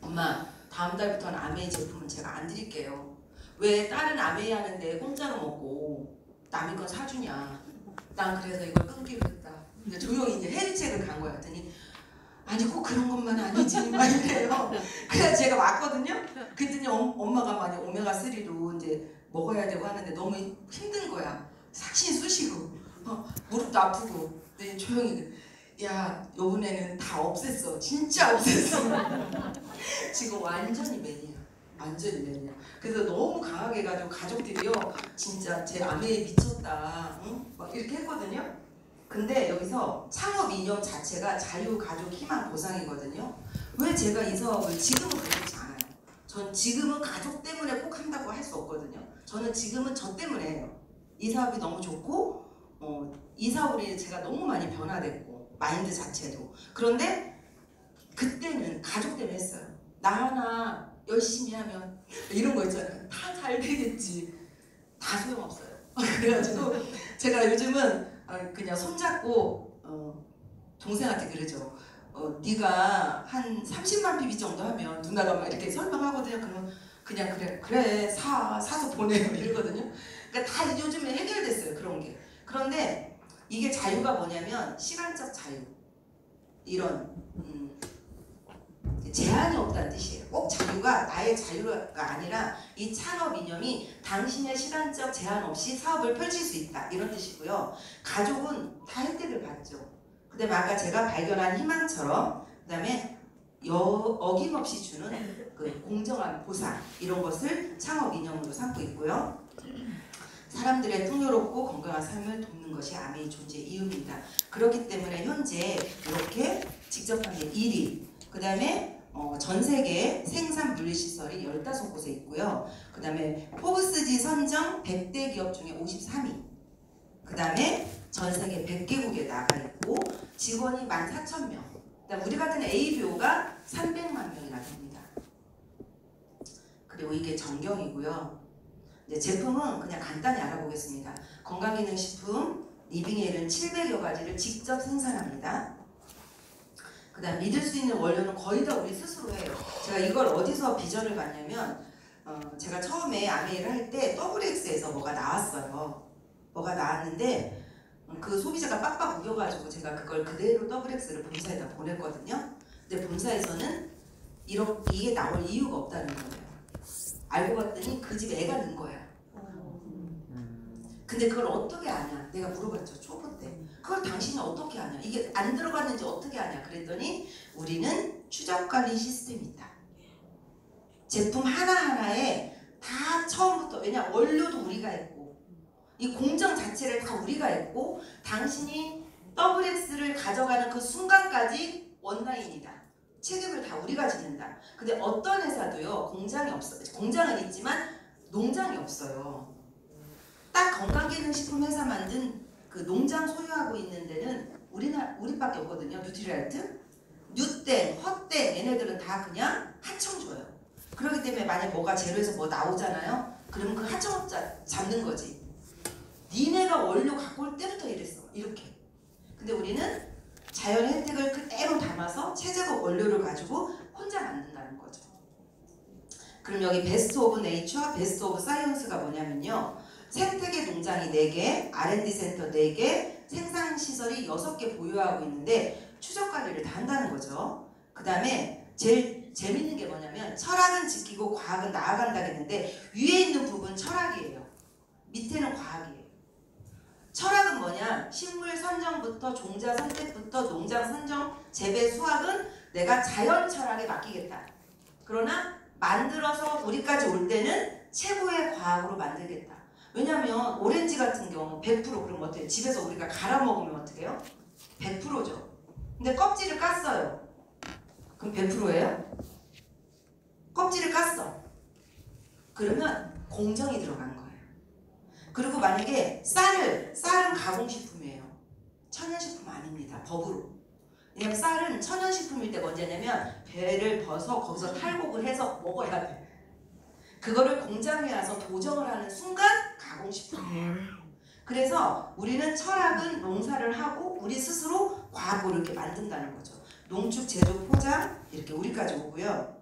엄마 다음 달부터는 아메이 제품은 제가 안 드릴게요. 왜 딸은 아메이 하는데 공짜로 먹고 남의 건 사주냐. 난 그래서 이걸 끊기로 했다. 근데 조용히 이제 해리책을 간 거야. 했더니 아니 꼭 그런 것만 아니지 막 이래요. 그래서 제가 왔거든요. 그랬더니 엄마가 많이 오메가3로 이제 먹어야 되고 하는데 너무 힘든 거야. 삭신 쑤시고 무릎도 아프고. 근데 조용히 야 요번에는 다 없앴어. 진짜 없앴어. 지금 완전히 매니아. 그래서 너무 강하게 해가지고 가족들이요 진짜 제 아메에 미쳤다 응? 막 이렇게 했거든요. 근데 여기서 창업 이념 자체가 자유, 가족, 희망, 보상이거든요. 왜 제가 이 사업을 지금은 그렇지 않아요. 전 지금은 가족 때문에 꼭 한다고 할 수 없거든요. 저는 지금은 저 때문에 해요. 이 사업이 너무 좋고 이 사업이 제가 너무 많이 변화됐고 마인드 자체도. 그런데 그때는 가족 때문에 했어요. 나 하나 열심히 하면 이런 거 있잖아요. 다 잘 되겠지. 다 소용없어요. 그래가지고 제가 요즘은 그냥 손잡고 동생한테 그러죠. 네가 한 30만 PB 정도 하면 누나가 막 이렇게 설명하거든요. 그러면 그냥 그래 사서 보내 이러거든요. 그러니까 다 요즘에 해결됐어요. 그런 게. 그런데 이게 자유가 뭐냐면 시간적 자유. 이런 제한이 없다는 뜻이에요. 꼭 자유가 나의 자유가 아니라 이 창업 이념이 당신의 시간적 제한 없이 사업을 펼칠 수 있다 이런 뜻이고요. 가족은 다 혜택을 받죠. 그 다음에 아까 제가 발견한 희망처럼 그 다음에 어김없이 주는 그 공정한 보상 이런 것을 창업 이념으로 삼고 있고요. 사람들의 풍요롭고 건강한 삶을 돕는 것이 아메이 존재 이유입니다. 그렇기 때문에 현재 이렇게 직접 하는 1위 그 다음에 전 세계 생산 분리시설이 15곳에 있고요. 그 다음에 포브스지 선정 100대 기업 중에 53위 그 다음에 전 세계 100개국에 나가 있고 직원이 14,000명 그다음 우리 같은 ABO가 300만 명이나 됩니다. 그리고 이게 전경이고요. 이제 제품은 그냥 간단히 알아보겠습니다. 건강기능식품, 리빙에일은 700여 가지를 직접 생산합니다. 그 다음 믿을 수 있는 원료는 거의 다 우리 스스로 해요. 제가 이걸 어디서 비전을 봤냐면 제가 처음에 아메이를 할 때 WX에서 뭐가 나왔어요. 뭐가 나왔는데 그 소비자가 빡빡 우겨가지고 제가 그걸 그대로 WX를 본사에다 보냈거든요. 근데 본사에서는 이게 나올 이유가 없다는 거예요. 알고 봤더니 그 집 애가 넣은 거야. 근데 그걸 어떻게 아냐? 내가 물어봤죠. 초보 때. 그걸 당신이 어떻게 아냐? 이게 안 들어갔는지 어떻게 아냐? 그랬더니 우리는 추적관리 시스템이 있다. 제품 하나하나에 다 처음부터 왜냐 원료도 우리가 했고 이 공정 자체를 다 우리가 했고 당신이 WX를 가져가는 그 순간까지 원라인이다. 책임을 다 우리가 짓는다. 근데 어떤 회사도요 공장이 없어요. 공장은 있지만 농장이 없어요. 딱 건강기능식품 회사 만든 그 농장 소유하고 있는 데는 우리밖에 없거든요. 뉴트리알트, 뉴땡, 헛땡 얘네들은 다 그냥 하청 줘요. 그렇기 때문에 만약 뭐가 재료에서 뭐 나오잖아요. 그러면 그 하청업자 잡는 거지. 니네가 원료 갖고 올 때부터 이랬어. 이렇게. 근데 우리는 자연 혜택을 그대로 담아서 최저급 원료를 가지고 혼자 만든다는 거죠. 그럼 여기 베스트 오브 네이처, 베스트 오브 사이언스가 뭐냐면요. 생태계 농장이 4개, R&D 센터 4개, 생산시설이 6개 보유하고 있는데 추적관리를 다 한다는 거죠. 그 다음에 제일 재밌는 게 뭐냐면 철학은 지키고 과학은 나아간다겠는데 위에 있는 부분 철학이에요. 밑에는 과학이에요. 철학은 뭐냐? 식물 선정부터 종자 선택부터 농장 선정, 재배, 수확은 내가 자연 철학에 맡기겠다. 그러나 만들어서 우리까지 올 때는 최고의 과학으로 만들겠다. 왜냐면 오렌지 같은 경우 100% 그럼 어때요? 집에서 우리가 갈아 먹으면 어떻게 해요? 100%죠. 근데 껍질을 깠어요. 그럼 100%예요? 껍질을 깠어. 그러면 공정이 들어간 거예요. 그리고 만약에 쌀은 가공식품이에요. 천연식품 아닙니다. 법으로. 왜냐면 쌀은 천연식품일 때 언제냐면 배를 벗어 거기서 탈곡을 해서 먹어야 돼. 그거를 공장에 와서 도정을 하는 순간 가공식품이에요. 그래서 우리는 철학은 농사를 하고 우리 스스로 과학으로 이렇게 만든다는 거죠. 농축, 제조, 포장 이렇게 우리까지 오고요.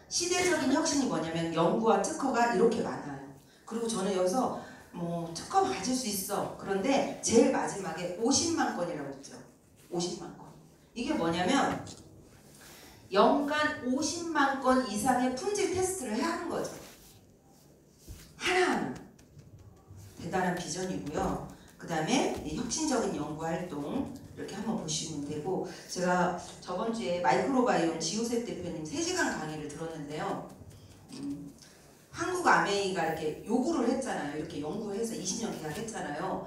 시대적인 혁신이 뭐냐면 연구와 특허가 이렇게 많아요. 그리고 저는 여기서 뭐 특허 가질 수 있어. 그런데 제일 마지막에 50만 건이라고 했죠. 50만 건. 이게 뭐냐면 연간 50만 건 이상의 품질 테스트를 해야 하는 거죠. 하나하나. 대단한 비전이고요. 그 다음에 혁신적인 연구활동 이렇게 한번 보시면 되고 제가 저번 주에 마이크로바이옴 지호셉 대표님 3시간 강의를 들었는데요. 한국 아메이가 이렇게 요구를 했잖아요. 이렇게 연구해서 20년 계약했잖아요.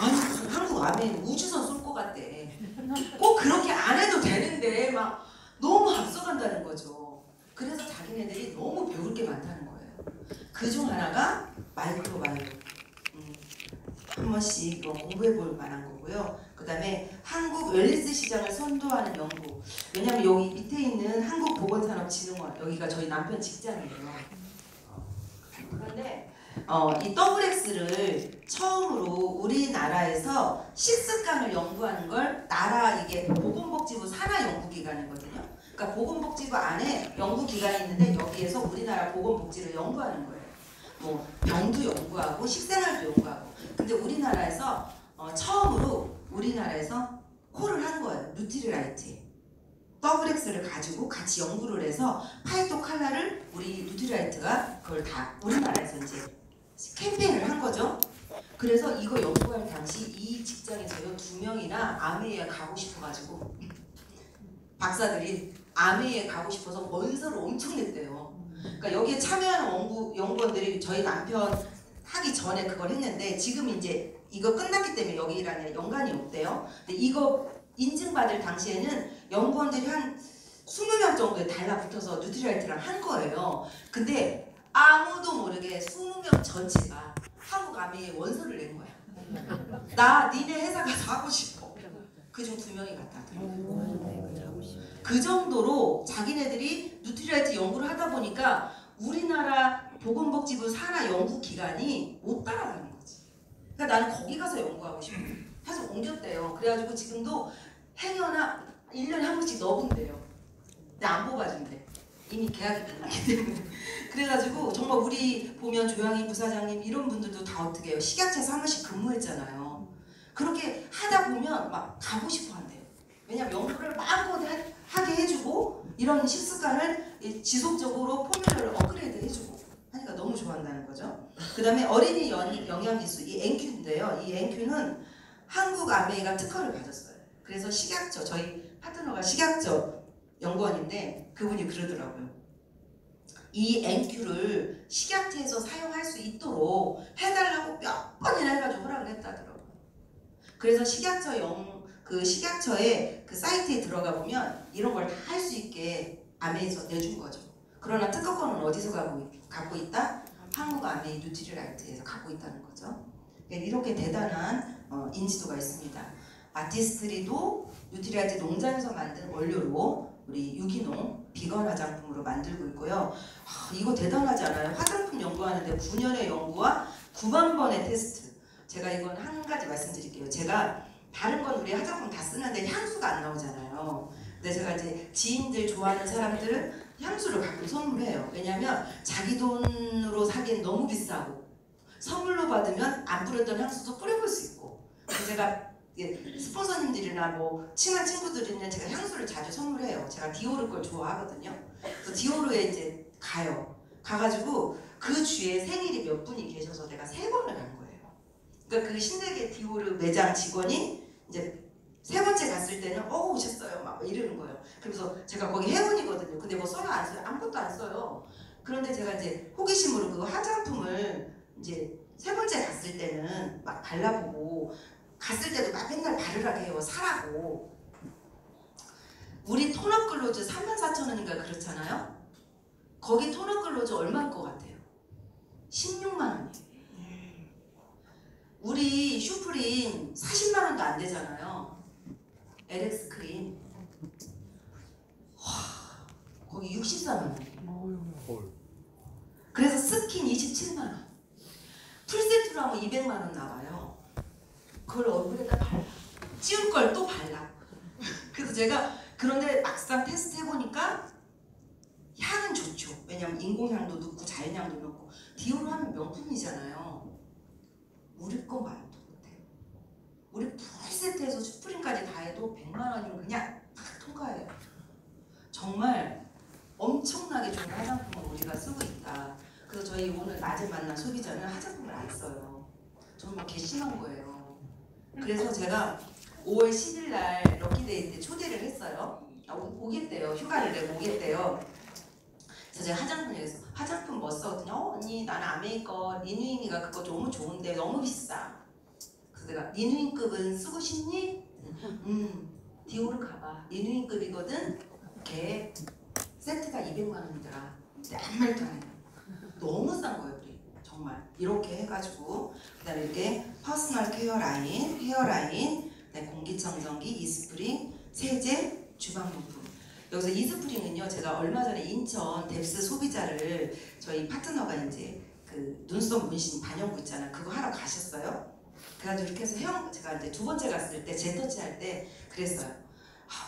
아니 무슨 한국 아메이는 우주선 쏠 것 같대. 꼭 그렇게 안 해도 되는데 막 너무 앞서간다는 거죠. 그래서 자기네들이 너무 배울 게 많다는 거예요. 그중 하나가 마이크로바이옴. 한 번씩 공부해 볼 만한 거고요. 그 그다음에 한국 웰니스 시장을 선도하는 연구. 왜냐면 여기 밑에 있는 한국보건산업진흥원, 여기가 저희 남편 직장이에요. 그런데 이 WX를 처음으로 우리나라에서 식습관을 연구하는 걸 나라 이게 보건복지부 산하연구기관이거든요. 그러니까 보건복지부 안에 연구기관이 있는데 여기에서 우리나라 보건복지를 연구하는 거예요. 뭐 병도 연구하고 식생활도 연구하고. 근데 우리나라에서 처음으로 우리나라에서 콜을 한 거예요. 누트리라이트에. WX를 가지고 같이 연구를 해서 파이토 칼라를 우리 누트리라이트가 그걸 다 우리나라에서 이제 캠페인을 한 거죠. 그래서 이거 연구할 당시 이 직장에서요 2명이나 아메이에 가고 싶어가지고 박사들이 아메이에 가고 싶어서 원서를 엄청 냈대요. 그러니까 여기에 참여하는 연구원들이 저희 남편 하기 전에 그걸 했는데 지금 이제 이거 끝났기 때문에 여기랑 연관이 없대요. 근데 이거 인증받을 당시에는 연구원들이 한 20명 정도에 달라붙어서 누트리라이트랑 한 거예요. 근데 아무도 모르게 20명 전체가 한국 아메이에 원서를 낸 거야. 나 니네 회사 가서 하고 싶어. 그중 2명이 갔다더라고요. 그 정도로 자기네들이 누트리라이트 연구를 하다 보니까 우리나라 보건복지부 산하 연구기관이 못 따라가는 거지. 그러니까 나는 거기 가서 연구하고 싶어. 해서 옮겼대요. 그래가지고 지금도 행여나 1년에 한 번씩 넣어본대요. 근데 안 뽑아준대. 이미 계약이 끝났기 때문에. 그래가지고 정말 우리 보면 조양희 부사장님 이런 분들도 다 어떻게 해요. 식약처에서 한 번씩 근무했잖아요. 그렇게 하다 보면 막 가고 싶어 한대요. 왜냐면 연구를 마음껏 하게 해주고 이런 식습관을 지속적으로 포뮬러를 업그레이드 해주고 하니까 너무 좋아한다는 거죠. 그 다음에 어린이 영양기술 이 NQ인데요. 이 NQ는 한국 아메이가 특허를 받았어요. 그래서 식약처 저희 파트너가 식약처 연구원인데 그분이 그러더라고요. 이 NQ를 식약처에서 사용할 수 있도록 해달라고 몇 번이나 해가지고 허락을 했다더라고요. 그래서 식약처의 그 사이트에 들어가 보면 이런 걸 다 할 수 있게 아메이에서 내준 거죠. 그러나 특허권은 어디서 갖고 있다? 한국 아메이 누트리라이트에서 갖고 있다는 거죠. 이렇게 대단한 인지도가 있습니다. 아티스트리도 누트리라이트 농장에서 만든 원료로 우리 유기농 비건 화장품으로 만들고 있고요. 이거 대단하지 않아요? 화장품 연구하는데 9년의 연구와 9만 번의 테스트. 제가 이건 한 가지 말씀드릴게요. 제가 다른 건 우리 화장품 다 쓰는데 향수가 안 나오잖아요. 근데 제가 이제 지인들 좋아하는 사람들은 향수를 가끔 선물해요. 왜냐면 자기 돈으로 사기엔 너무 비싸고 선물로 받으면 안 뿌렸던 향수도 뿌려볼 수 있고. 그래서 제가 스폰서님들이나 뭐 친한 친구들이나 제가 향수를 자주 선물해요. 제가 디오르 걸 좋아하거든요. 그래서 디오르에 이제 가가지고 그 주에 생일이 몇 분이 계셔서 내가 3번을 간 거예요. 그러니까 그 신세계 디오르 매장 직원이 이제 3번째 갔을 때는 오셨어요 막 이러는 거예요. 그래서 제가 거기 회원이거든요. 근데 뭐 써요 안 써요? 아무것도 안 써요. 그런데 제가 이제 호기심으로 그 화장품을 이제 3번째 갔을 때는 막 발라보고 갔을 때도 막 맨날 바르라고 해요. 사라고. 우리 톤업 글로즈 34,000원인가 그렇잖아요. 거기 톤업 글로즈 얼마일 것 같아요? 16만 원이에요. 우리 슈프림 40만 원도 안 되잖아요. LX 크림. 거기 64만 원. 그래서 스킨 27만 원. 풀세트로 하면 200만 원 나와요. 그걸 얼굴에다 발라. 찌울 걸 또 발라. 그래서 제가 그런데 막상 테스트 해보니까 향은 좋죠. 왜냐면 인공향도 넣고 자연향도 넣고 디오르 하면 명품이잖아요. 우리 거 말도 못해요. 우리 풀세트에서 슈프림까지 다 해도 100만 원이면 그냥 딱 통과해요. 정말 엄청나게 좋은 화장품을 우리가 쓰고 있다. 그래서 저희 오늘 낮에 만난 소비자는 화장품을 안 써요. 정말 괘씸한 거예요. 그래서 제가 5월 10일 날 럭키데이 때 초대를 했어요. 오겠대요. 휴가를 내고 오겠대요. 그래서 제가 화장품 뭐 써? 그랬더니 언니 나는 아메이커 리누잉이가 그거 너무 좋은데 너무 비싸. 그래서 내가 리누잉급은 쓰고 싶니? 디오르 가봐. 리누잉급이거든. 걔 세트가 200만 원이더라. 근데 아무 말도 안 해요. 너무 싼 거예요. 우리. 정말 이렇게 해가지고 그 다음에 이렇게 퍼스널 헤어라인 공기청정기, 이스프링, 세제, 주방용품. 여기서 이스프링은요, 제가 얼마 전에 인천 뎁스 소비자를 저희 파트너가 이제 그 눈썹 문신 반영구 있잖아요. 그거 하러 가셨어요. 그래가지고 이렇게 해서 제가 이제 두 번째 갔을 때 재터치 할 때 그랬어요.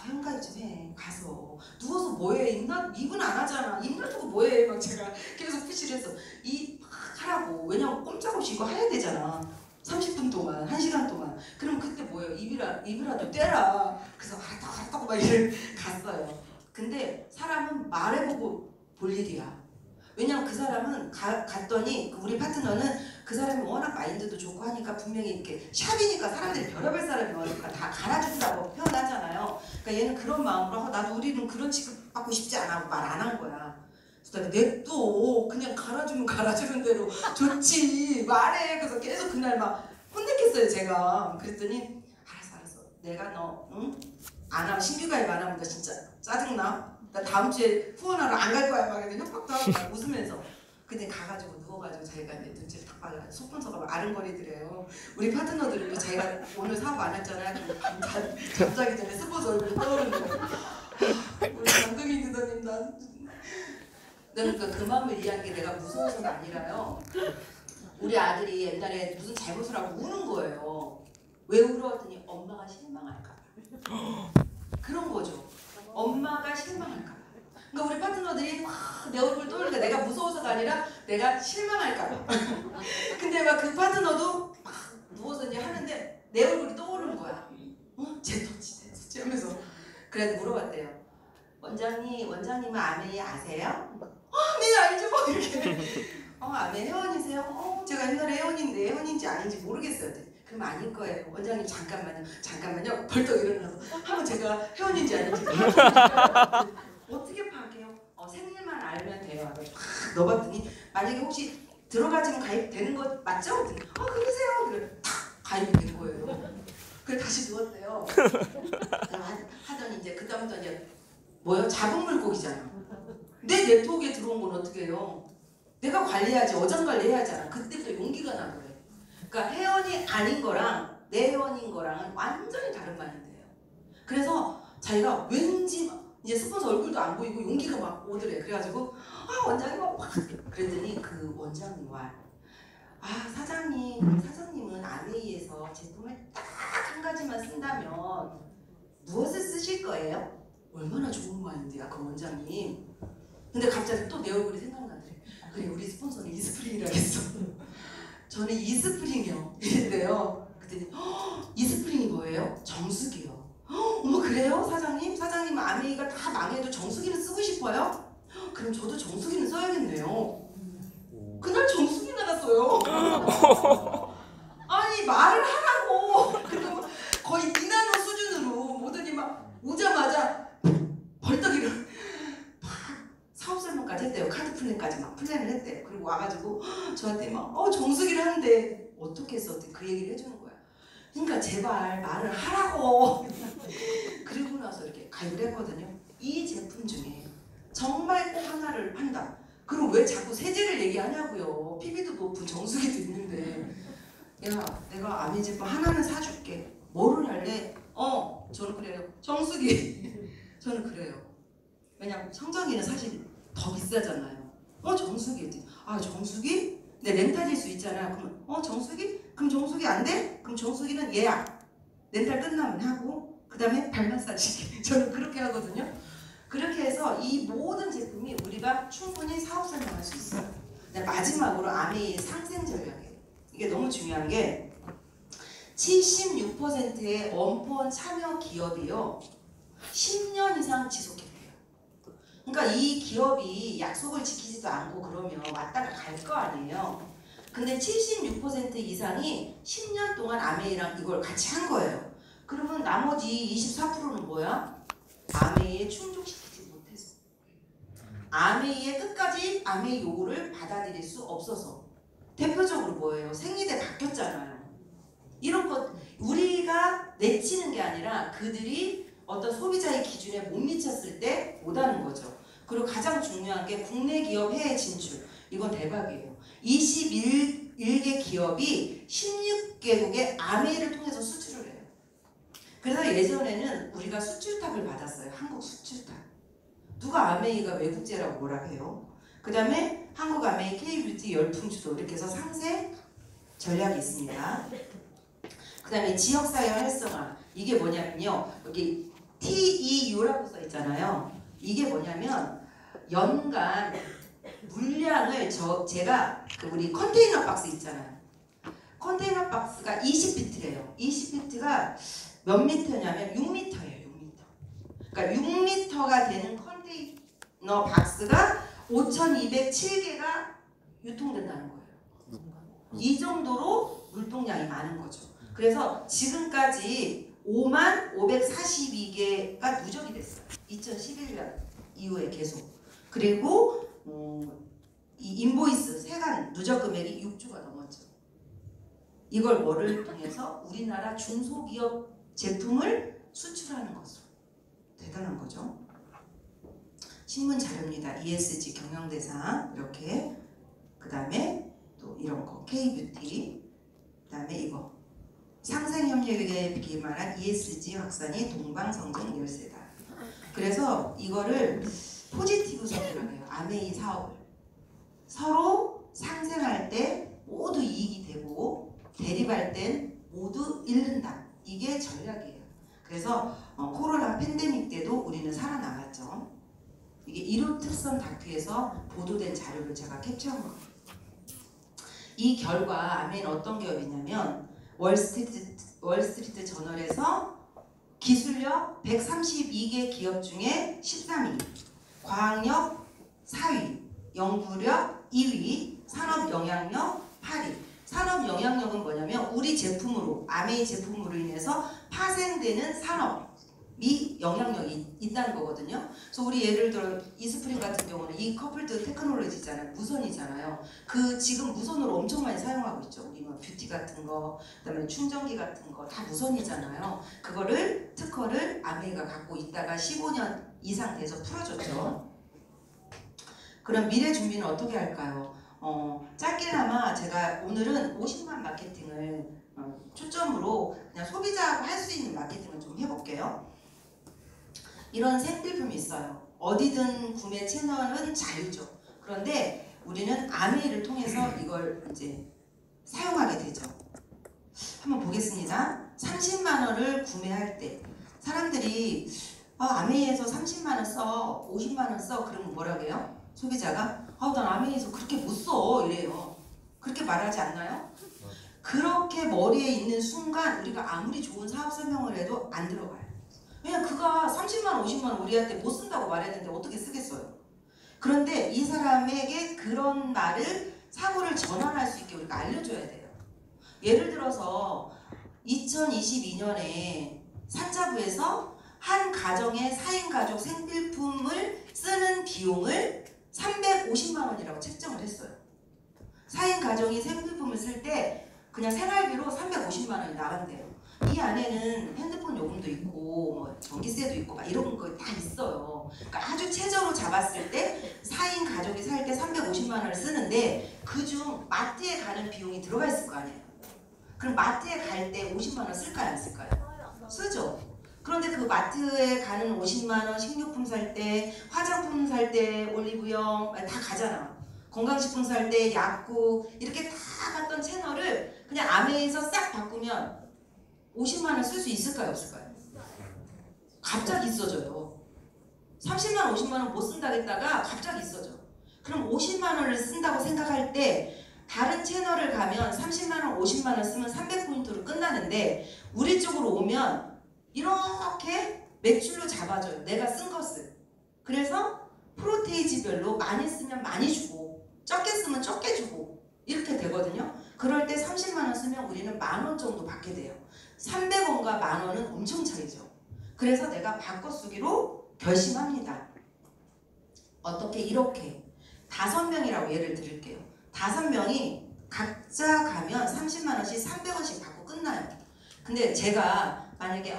회원가입 좀 해. 가서 누워서 뭐해? 입은 안 하잖아. 입 놔두고 뭐해? 막 제가 계속 푸시를 했어. 하라고. 왜냐면 꼼짝없이 이거 해야 되잖아. 30분 동안, 1시간 동안. 그럼 그때 뭐예요? 입이라도 떼라. 그래서 알았다고 막 이래 갔어요. 근데 사람은 말해보고 볼 일이야. 왜냐면 그 사람은 갔더니 우리 파트너는 그 사람이 워낙 마인드도 좋고 하니까 분명히 이렇게 샵이니까 사람들이 별의별 사람이 오니까 다 갈아준다고 표현하잖아요. 그러니까 얘는 그런 마음으로 나도 우리는 그런 취급 받고 싶지 않아 하고 말 안 한 거야. 그래서 냅둬. 그냥 갈아주면 갈아주는 대로 좋지. 말해. 그래서 계속 그날 막 혼냈겠어요 제가. 그랬더니 알았어. 내가 너 응? 안 하면 신규 가입 안 하면 나 진짜 짜증나. 나 다음 주에 후원하러 안 갈 거야. 막 이렇게 협박도 하고 막 웃으면서. 근데 가가지고 누워가지고 자기가 이제 눈치를 딱 봐가지고 속분서가 막 아른거리더래요. 우리 파트너들은 자기가 오늘 사업 안 했잖아요. 그럼 잠자기 전에 스포츠 얼굴이 떠오르는 거예요. 우리 감독님 드더님 그러니까 그 마음을 이해한 게 내가 무서워서가 아니라요. 우리 아들이 옛날에 무슨 잘못을 하고 우는 거예요. 왜 울었더니 엄마가 실망할까 봐. 그런 거죠. 엄마가 실망할까 봐. 그러니까 우리 파트너들이 막 내 얼굴 떠올리니까 내가 무서워서가 아니라 내가 실망할까 봐. 근데 막 그 파트너도 막 누워서 이제 하는데 내 얼굴이 떠오르는 거야. 재터치 하면서. 그래서 물어봤대요. 원장님은 아메이 아세요? 네 알죠. 이렇게. 아메 회원이세요? 제가 옛날에 회원인데 회원인지 아닌지 모르겠어요. 그럼 아닐 거예요. 원장님 잠깐만요. 벌떡 일어나서 한번 제가 회원인지 아닌지 어떻게 파악해요? 생일만 알면 돼요. 막 넣어봤더니 만약에 혹시 들어가지면 가입되는 거 맞죠? 그러세요. 그래 탁 가입이 된 거예요. 그래 다시 누웠대요. 하더니 이제 그다음부터 이제 뭐요? 잡은 물고기잖아. 내 네트워크에 들어온 건 어떻게 해요? 내가 관리해야지. 어장 관리해야잖아. 그때부터 용기가 나 그래. 그러니까 회원이 아닌 거랑 내 회원인 거랑은 완전히 다른 마인드예요. 그래서 자기가 왠지 이제 스폰서 얼굴도 안 보이고 용기가 막 오더래. 그래가지고 원장님 막 그랬더니 그 원장님 와. 사장님은 아메이에서 제품을 딱 한 가지만 쓴다면 무엇을 쓰실 거예요? 얼마나 좋은 마인드야 그 원장님. 근데 갑자기 또 내 얼굴이 생각나더래. 그래 우리 스폰서는 이스프링이라 했어. 저는 이스프링이요 이랬대요. 그랬더니 이스프링이 뭐예요? 정수기요. 어머 그래요 사장님? 사장님 아메이가 다 망해도 정수기는 쓰고 싶어요? 그럼 저도 정수기는 써야겠네요. 그날 정수기 나갔어요. 아니 말을 하라고. 그리고 거의 비난어 수준으로 뭐더니 막 오자마자 벌떡 일어 사업 설명까지 했대요. 카드 플랜까지 막 플랜을 했대요. 그리고 와가지고 저한테 막 정수기를 하는데 어떻게 해서 그 얘기를 해주는 거야. 그러니까 제발 말을 하라고. 그리고 나서 이렇게 가입을 했거든요. 이 제품 중에 정말 꼭 하나를 한다. 그럼 왜 자꾸 세제를 얘기하냐고요. PB도 높은 정수기도 있는데. 야 내가 아메 제품 하나는 사줄게. 뭐를 할래? 저는 그래요. 정수기. 저는 그래요. 왜냐면 청정기는 사실 더 비싸잖아요. 정수기. 정수기? 네 렌탈일 수 있잖아. 그러면 정수기? 그럼 정수기 안 돼? 그럼 정수기는 예약. 렌탈 끝나면 하고 그 다음에 발 마사지. 저는 그렇게 하거든요. 그렇게 해서 이 모든 제품이 우리가 충분히 사업 설명할 수 있어요. 마지막으로 아메이의 상생 전략이에요. 이게 너무 중요한 게 76%의 원포원 참여 기업이요 10년 이상 지속했대요. 그러니까 이 기업이 약속을 지키지도 않고 그러면 왔다가 갈 거 아니에요. 근데 76% 이상이 10년 동안 아메이랑 이걸 같이 한 거예요. 그러면 나머지 24%는 뭐야? 아메이에 충족시키지 못해서. 아메이의 끝까지 아메이 요구를 받아들일 수 없어서. 대표적으로 뭐예요? 생리대 바뀌었잖아요. 이런 것 우리가 내치는 게 아니라 그들이 어떤 소비자의 기준에 못 미쳤을 때 못하는 거죠. 그리고 가장 중요한 게 국내 기업 해외 진출. 이건 대박이에요. 21개 기업이 16개국의 아메이를 통해서 수출을 해요. 그래서 예전에는 우리가 수출탑을 받았어요. 한국 수출탑. 누가 아메이가 외국제라고 뭐라 해요. 그 다음에 한국 아메이 K뷰티 열풍주도 이렇게 해서 상세 전략이 있습니다. 그 다음에 지역사회 활성화. 이게 뭐냐면요. 여기 TEU라고 써 있잖아요. 이게 뭐냐면 연간 물량을 제가 우리 컨테이너 박스 있잖아요. 컨테이너 박스가 20피트래요. 20피트가 몇 미터냐면 6미터예요. 6미터. 그러니까 6미터가 되는 컨테이너 박스가 5,207개가 유통된다는 거예요. 이 정도로 물동량이 많은 거죠. 그래서 지금까지 55,542개가 누적이 됐어요. 2011년 이후에 계속. 그리고 이 인보이스 세관 누적 금액이 6조가 넘었죠. 이걸 뭐를 통해서 우리나라 중소기업 제품을 수출하는 것으로. 대단한 거죠. 신문 자료입니다. ESG 경영대상 이렇게. 그 다음에 또 이런 거 K뷰티. 그 다음에 이거 상생협력에 기반한 ESG 확산이 동방성장 열쇠다. 그래서 이거를 포지티브 성장을 해요. 아메이 사업을 서로 상생할 때 모두 이익이 되고 대립할 땐 모두 잃는다. 이게 전략이에요. 그래서 코로나 팬데믹 때도 우리는 살아남았죠. 이게 1호 특선 다큐에서 보도된 자료를 제가 캡처한 겁니다. 이 결과 아메이는 어떤 기업이냐면 월스트리트 저널에서 기술력 132개 기업 중에 13위, 과학력 4위, 연구력 2위, 산업 영향력 8위. 산업 영향력은 뭐냐면 우리 제품으로, 아메이 제품으로 인해서 파생되는 산업이 영향력이 있다는 거거든요. 그래서 우리 예를 들어 이스프링 같은 경우는 이 커플드 테크놀로지잖아요. 무선이잖아요. 그 지금 무선으로 엄청 많이 사용하고 있죠. 우리 뭐 뷰티 같은 거, 그다음에 충전기 같은 거 다 무선이잖아요. 그거를 특허를 아메이가 갖고 있다가 15년 이상 돼서 풀어줬죠. 그럼 미래 준비는 어떻게 할까요? 짧게나마 제가 오늘은 50만 마케팅을 초점으로 그냥 소비자가 할 수 있는 마케팅을 좀 해볼게요. 이런 생필품이 있어요. 어디든 구매 채널은 자유죠. 그런데 우리는 아메이를 통해서 이걸 이제 사용하게 되죠. 한번 보겠습니다. 30만 원을 구매할 때 사람들이 아메이에서 30만 원 써, 50만 원 써. 그러면 뭐라고 해요? 소비자가 난 아메이에서 그렇게 못 써 이래요. 그렇게 말하지 않나요? 그렇게 머리에 있는 순간 우리가 아무리 좋은 사업 설명을 해도 안 들어가요. 왜냐면 그가 30만 원, 50만 원 우리한테 못 쓴다고 말했는데 어떻게 쓰겠어요? 그런데 이 사람에게 그런 말을 사고를 전환할 수 있게 우리가 알려줘야 돼요. 예를 들어서 2022년에 산자부에서 한 가정의 4인 가족 생필품을 쓰는 비용을 350만 원이라고 책정을 했어요. 4인 가정이 생필품을 쓸 때 그냥 생활비로 350만 원이 나간대요. 이 안에는 핸드폰 요금도 있고 뭐 전기세도 있고 막 이런 거 다 있어요. 그러니까 아주 최저로 잡았을 때 4인 가족이 살 때 350만 원을 쓰는데 그중 마트에 가는 비용이 들어가 있을 거 아니에요. 그럼 마트에 갈 때 50만 원 쓸까요? 안 쓸까요? 쓰죠. 그런데 그 마트에 가는 50만 원 식료품 살 때, 화장품 살 때, 올리브영 다 가잖아. 건강식품 살 때, 약국 이렇게 다 갔던 채널을 그냥 아메이에서 싹 바꾸면 50만 원 쓸 수 있을까요? 없을까요? 갑자기 있어져요. 30만 원, 50만 원 못 쓴다겠다가 갑자기 있어져. 그럼 50만 원을 쓴다고 생각할 때 다른 채널을 가면 30만 원, 50만 원 쓰면 300포인트로 끝나는데 우리 쪽으로 오면 이렇게 매출로 잡아줘요. 내가 쓴 것을. 그래서 프로테이지별로 많이 쓰면 많이 주고 적게 쓰면 적게 주고 이렇게 되거든요. 그럴 때 30만 원 쓰면 우리는 10,000원 정도 받게 돼요. 300원과 10,000원은 엄청 차이죠. 그래서 내가 바꿔 쓰기로 결심합니다. 어떻게? 이렇게 5명이라고 예를 들을게요. 5명이 각자 가면 30만 원씩 300원씩 받고 끝나요. 근데 제가 만약에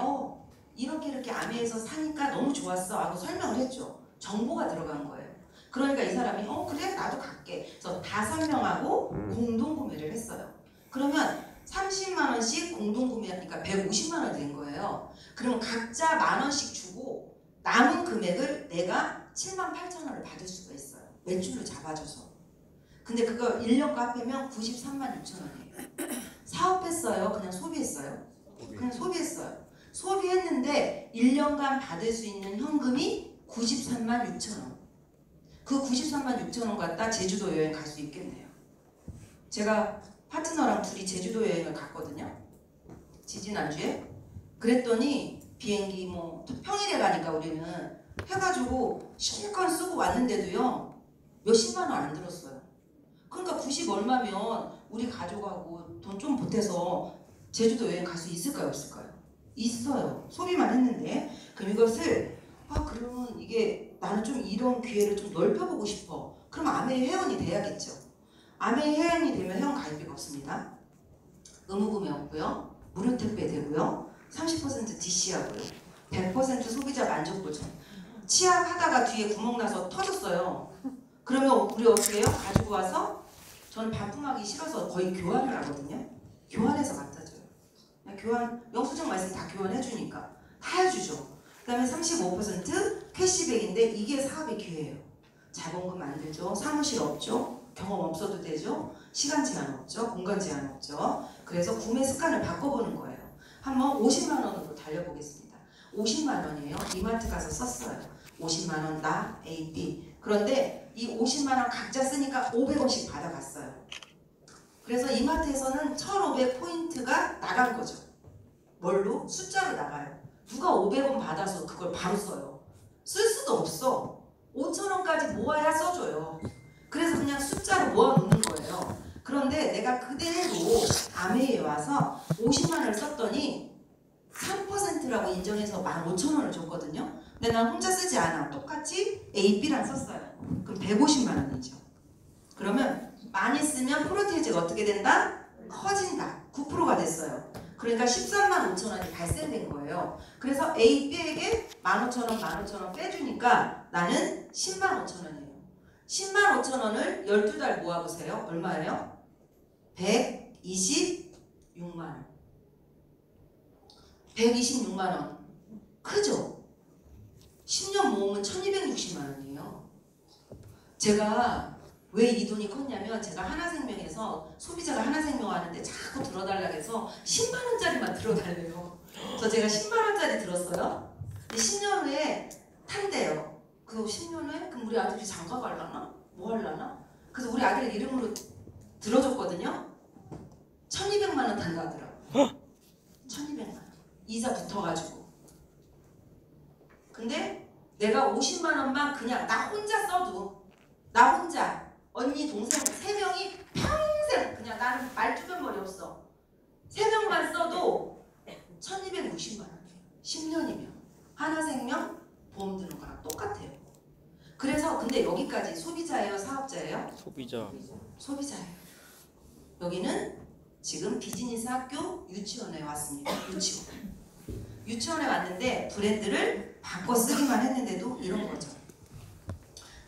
이렇게 아메이에서 사니까 너무 좋았어 하고 설명을 했죠. 정보가 들어간 거예요. 그러니까 이 사람이 그래 나도 갈게. 그래서 5명하고 공동 구매를 했어요. 그러면 30만 원씩 공동구매하니까 150만 원이 된 거예요. 그러면 각자 만 원씩 주고 남은 금액을 내가 7만 8천 원을 받을 수가 있어요. 매출로 잡아줘서. 근데 그거 1년가 합하면 93만 6천 원이에요. 사업했어요? 그냥 소비했어요? 그냥 소비했어요. 소비했는데 1년간 받을 수 있는 현금이 93만 6천 원. 그 93만 6천 원 갖다 제주도 여행 갈 수 있겠네요. 제가 파트너랑 둘이 제주도 여행을 갔거든요. 지지난주에. 그랬더니 비행기 뭐 평일에 가니까 우리는 해가지고 실컷 쓰고 왔는데도요 몇십만 원 안 들었어요. 그러니까 90 얼마면 우리 가족하고 돈 좀 보태서 제주도 여행 갈 수 있을까요 없을까요? 있어요. 소비만 했는데. 그럼 이것을 그러면 이게 나는 좀 이런 기회를 좀 넓혀보고 싶어. 그럼 아메이 회원이 돼야겠죠. 아메이 회원이 되면 회원 가입비가 없습니다. 의무구매 없고요. 무료 택배 되고요. 30% DC하고요. 100% 소비자 만족 보장. 치약하다가 뒤에 구멍 나서 터졌어요. 그러면 우리 어떻게 해요? 가지고 와서 저는 반품하기 싫어서 거의 교환을 하거든요. 교환해서 갖다 줘요. 교환, 영수증 말씀 다 교환해주니까 다 해주죠. 그 다음에 35% 캐시백인데 이게 사업의 기회예요. 자본금 안 들죠. 사무실 없죠. 경험 없어도 되죠. 시간 제한 없죠. 공간 제한 없죠. 그래서 구매 습관을 바꿔보는 거예요. 한번 50만 원으로 달려보겠습니다. 50만 원이에요. 이마트 가서 썼어요. 50만 원 나 A, B. 그런데 이 50만 원 각자 쓰니까 500원씩 받아갔어요. 그래서 이마트에서는 1,500포인트가 나간 거죠. 뭘로? 숫자로 나가요. 누가 500원 받아서 그걸 바로 써요. 쓸 수도 없어. 5,000원까지 모아야 써줘요. 그래서 그냥 숫자로 모아놓는 거예요. 그런데 내가 그대로 아메이에 와서 50만 원을 썼더니 3%라고 인정해서 15,000원을 줬거든요. 근데 난 혼자 쓰지 않아. 똑같이 A, B랑 썼어요. 그럼 150만 원이죠. 그러면 많이 쓰면 프로테이지가 어떻게 된다? 커진다. 9%가 됐어요. 그러니까 13만 5천 원이 발생된 거예요. 그래서 A, B에게 15,000원, 15,000원 빼주니까 나는 10만 5천 원이에요. 10만 5천 원을 12달 모아보세요. 얼마예요? 126만 원. 126만 원. 크죠? 10년 모으면 1260만 원이에요. 제가 왜 이 돈이 컸냐면 제가 하나생명에서 소비자가 하나생명 하는데 자꾸 들어달라고 해서 10만 원짜리만 들어달래요. 그래서 제가 10만 원짜리 들었어요. 근데 10년 후에 탄대요. 그 10년 후에 그럼 우리 아들이 장가 갈라나? 뭐 할라나? 그래서 우리 아들 이름으로 들어줬거든요. 1200만 원 탄다 하더라고요. 1200만 원. 이자 붙어가지고. 근데 내가 50만 원만 그냥 나 혼자 써도 나 혼자 언니 동생 3명이 평생 그냥 나는 말주변머리 없어. 3명만 써도 1260만 원이에요. 10년이면 하나생명 보험 드는 거랑 똑같아요. 그래서 근데 여기까지 소비자예요? 사업자예요? 소비자예요. 여기는 지금 비즈니스 학교 유치원에 왔습니다. 유치원에 왔는데 브랜드를 바꿔 쓰기만 했는데도 이런 거죠.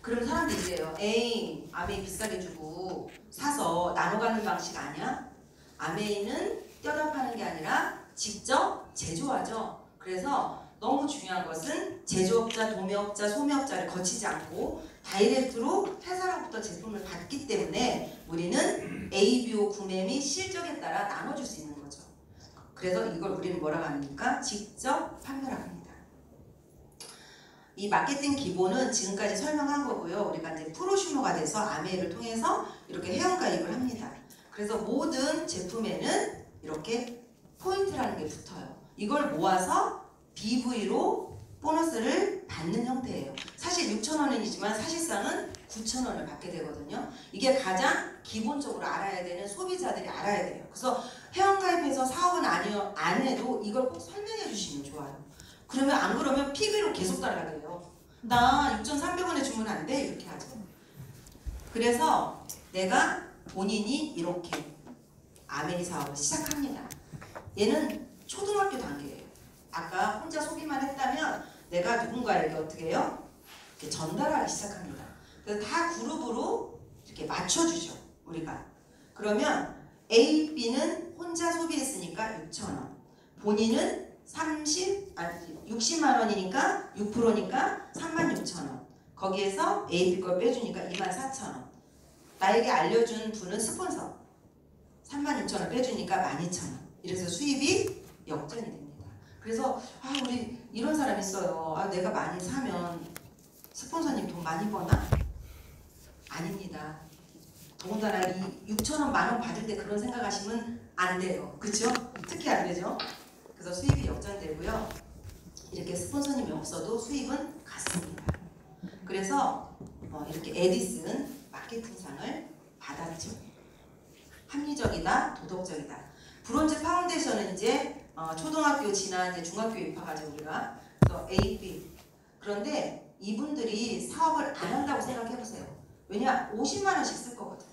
그럼 사람들이 이래요. 에이, 아메이 비싸게 주고 사서 나눠 갖는 방식 아니야? 아메이는 떼다 파는 게 아니라 직접 제조하죠. 그래서 너무 중요한 것은 제조업자, 도매업자, 소매업자를 거치지 않고 다이렉트로 회사로부터 제품을 받기 때문에 우리는 ABO 구매 및 실적에 따라 나눠줄 수 있는 거죠. 그래서 이걸 우리는 뭐라고 합니까? 직접 판매라고 합니다. 이 마케팅 기본은 지금까지 설명한 거고요. 우리가 이제 프로슈머가 돼서 아메이를 통해서 이렇게 회원가입을 합니다. 그래서 모든 제품에는 이렇게 포인트라는 게 붙어요. 이걸 모아서 BV로 보너스를 받는 형태예요. 사실 6,000원이지만 사실상은 9,000원을 받게 되거든요. 이게 가장 기본적으로 알아야 되는 소비자들이 알아야 돼요. 그래서 회원가입해서 사업은 안 해도 이걸 꼭 설명해 주시면 좋아요. 그러면 안 그러면 PB로 계속 달라 그래요. 나 6,300원에 주면 안 돼? 이렇게 하죠. 그래서 내가 본인이 이렇게 아메이 사업을 시작합니다. 얘는 초등학교 단계예요. 아까 혼자 소비만 했다면 내가 누군가에게 어떻게 해요? 이렇게 전달하기 시작합니다. 그래서 다 그룹으로 이렇게 맞춰주죠. 우리가. 그러면 A, B는 혼자 소비했으니까 6,000원. 본인은 60만 원이니까 6%니까 36,000원. 거기에서 A, B 걸 빼주니까 24,000원. 나에게 알려준 분은 스폰서. 36,000원 빼주니까 12,000원. 이래서 수입이 역전이 됩니다. 그래서 우리 이런 사람 있어요. 내가 많이 사면 스폰서님 돈 많이 버나? 아닙니다. 더군다나 이 6,000원, 만원 받을 때 그런 생각하시면 안 돼요. 그렇죠? 특히 안 되죠? 그래서 수입이 역전되고요. 이렇게 스폰서님이 없어도 수입은 같습니다. 그래서 이렇게 에디슨 마케팅상을 받았죠. 합리적이다, 도덕적이다. 브론즈 파운데이션은 이제 초등학교 지난 이제 중학교 입학하죠 우리가. 그래서 A, B. 그런데 이분들이 사업을 안 한다고 생각해보세요. 왜냐? 50만 원씩 쓸 거거든.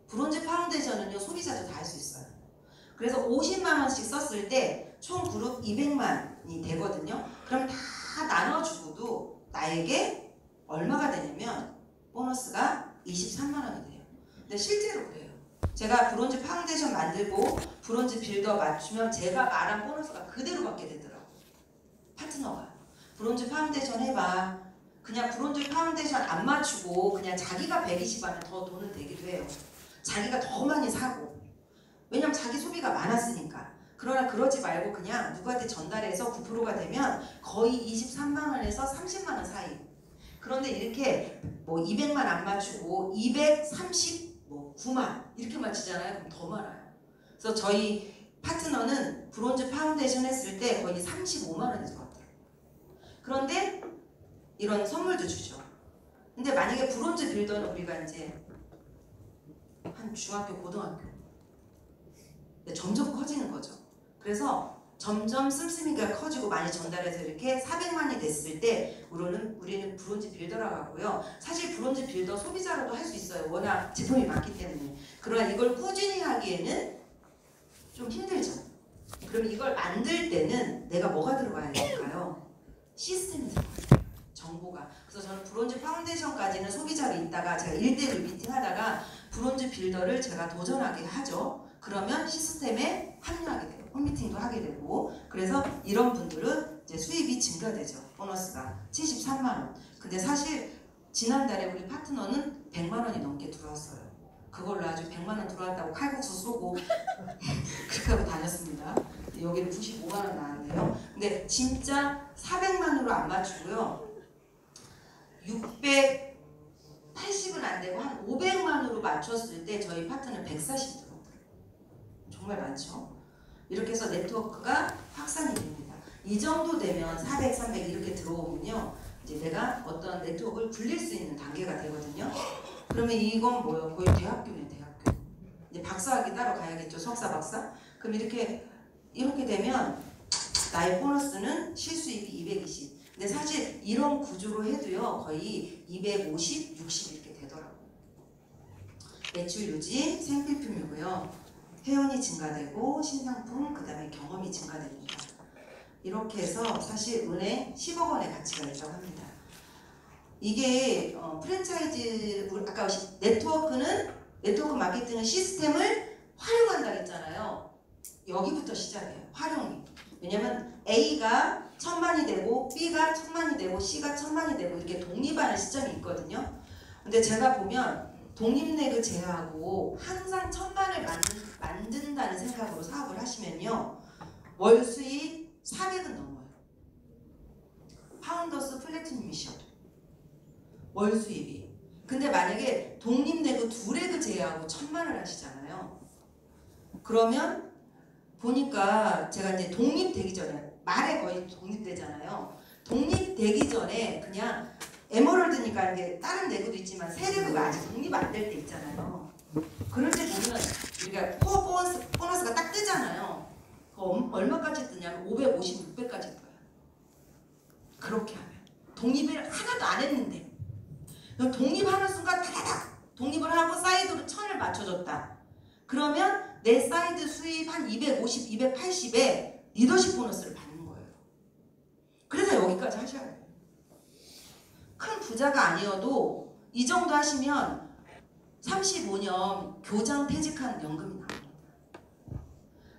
브론즈 파운데이션은요 소비자도 다 할 수 있어요. 그래서 50만 원씩 썼을 때 총 그룹 200만이 되거든요. 그럼 다 나눠주고도 나에게 얼마가 되냐면 보너스가 23만 원이 돼요. 근데 실제로 그래요. 제가 브론즈 파운데이션 만들고 브론즈 빌더 맞추면 제가 말한 보너스가 그대로 받게 되더라고요. 파트너가. 브론즈 파운데이션 해봐. 그냥 브론즈 파운데이션 안 맞추고 그냥 자기가 120하면 더 돈은 되기도 해요. 자기가 더 많이 사고. 왜냐면 자기 소비가 많았으니까. 그러나 그러지 말고 그냥 누구한테 전달해서 9%가 되면 거의 23만 원에서 30만 원 사이. 그런데 이렇게 200만 안 맞추고 239만 이렇게 맞추잖아요. 그럼 더 많아요. 그래서 저희 파트너는 브론즈 파운데이션 했을 때 거의 35만 원이 들어갔대요. 그런데 이런 선물도 주죠. 근데 만약에 브론즈 빌더는 우리가 이제 한 중학교, 고등학교 점점 커지는 거죠. 그래서 점점 씀씀이가 커지고 많이 전달해서 이렇게 400만이 됐을 때 우리는 브론즈 빌더라고 하고요. 사실 브론즈 빌더 소비자로도 할 수 있어요. 워낙 제품이 많기 때문에. 그러나 이걸 꾸준히 하기에는 좀 힘들죠. 그럼 이걸 만들 때는 내가 뭐가 들어가야 될까요? 시스템이 들어가요. 정보가. 그래서 저는 브론즈 파운데이션까지는 소비자로 있다가 제가 1대1 미팅하다가 브론즈 빌더를 제가 도전하게 하죠. 그러면 시스템에 합류하게 돼요. 홈미팅도 하게 되고. 그래서 이런 분들은 이제 수입이 증가되죠. 보너스가 73만 원. 근데 사실 지난달에 우리 파트너는 100만 원이 넘게 들어왔어요. 그걸로 아주 100만 원 들어왔다고 칼국수 쏘고 그렇게 하고 다녔습니다. 여기는 95만 원 나왔네요. 근데 진짜 400만으로 안 맞추고요. 680은 안 되고 한 500만으로 맞췄을 때 저희 파트는 140 들어오더라고요. 정말 많죠. 이렇게 해서 네트워크가 확산이 됩니다. 이 정도 되면 400, 300 이렇게 들어오면요. 이제 내가 어떤 네트워크를 굴릴 수 있는 단계가 되거든요. 그러면 이건 뭐예요? 거의 대학교네, 대학교. 이제 박사학위 따로 가야겠죠. 석사, 박사. 그럼 이렇게 되면 나의 보너스는 실수입이 220. 근데 사실 이런 구조로 해도요. 거의 250, 60 이렇게 되더라고요. 매출 유지, 생필품이고요. 회원이 증가되고 신상품, 그 다음에 경험이 증가됩니다. 이렇게 해서 사실 은행 10억 원의 가치가 있다고 합니다. 이게 프랜차이즈, 아까 네트워크 마케팅은 시스템을 활용한다 했잖아요. 여기부터 시작이에요. 활용이. 왜냐면 A가 1000만이 되고 B가 1000만이 되고 C가 1000만이 되고 이렇게 독립하는 시점이 있거든요. 근데 제가 보면 독립내그 제외하고 항상 1000만을 만든다는 생각으로 사업을 하시면요. 월 수익 400은 넘어요. 파운더스 플래티넘 미션. 월 수입이. 근데 만약에 독립내그 2레그 제외하고 1000만을 하시잖아요. 그러면 보니까 제가 이제 독립되기 전에 말에 거의 독립되잖아요. 독립되기 전에 그냥 에메랄드니까 이게 다른 내구도 있지만 새 내구가 아직 독립 안 될 때 있잖아요. 그럴 때 보면 우리가 코어 보너스가 딱 뜨잖아요. 얼마까지 뜨냐면 550, 600까지 떠요. 그렇게 하면 독립을 하나도 안 했는데 독립하는 순간 다다닥 독립을 하고 사이드로 1000을 맞춰줬다. 그러면 내 사이드 수입 한 250, 280에 리더십 보너스를 받는 거예요. 그래서 여기까지 하셔야 돼요. 큰 부자가 아니어도 이 정도 하시면 35년 교장 퇴직한 연금이 나옵니다.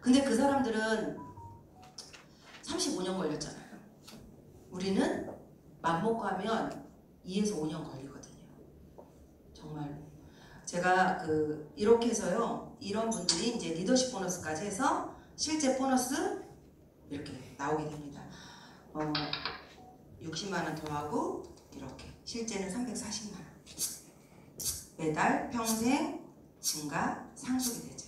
근데 그 사람들은 35년 걸렸잖아요. 우리는 맘먹고 하면 2에서 5년 걸리거든요. 정말로. 제가 이렇게 해서요. 이런 분들이 이제 리더십 보너스까지 해서 실제 보너스 이렇게 나오게 됩니다. 60만 원 더하고 이렇게 실제는 340만 원. 매달 평생 증가 상속이 되죠.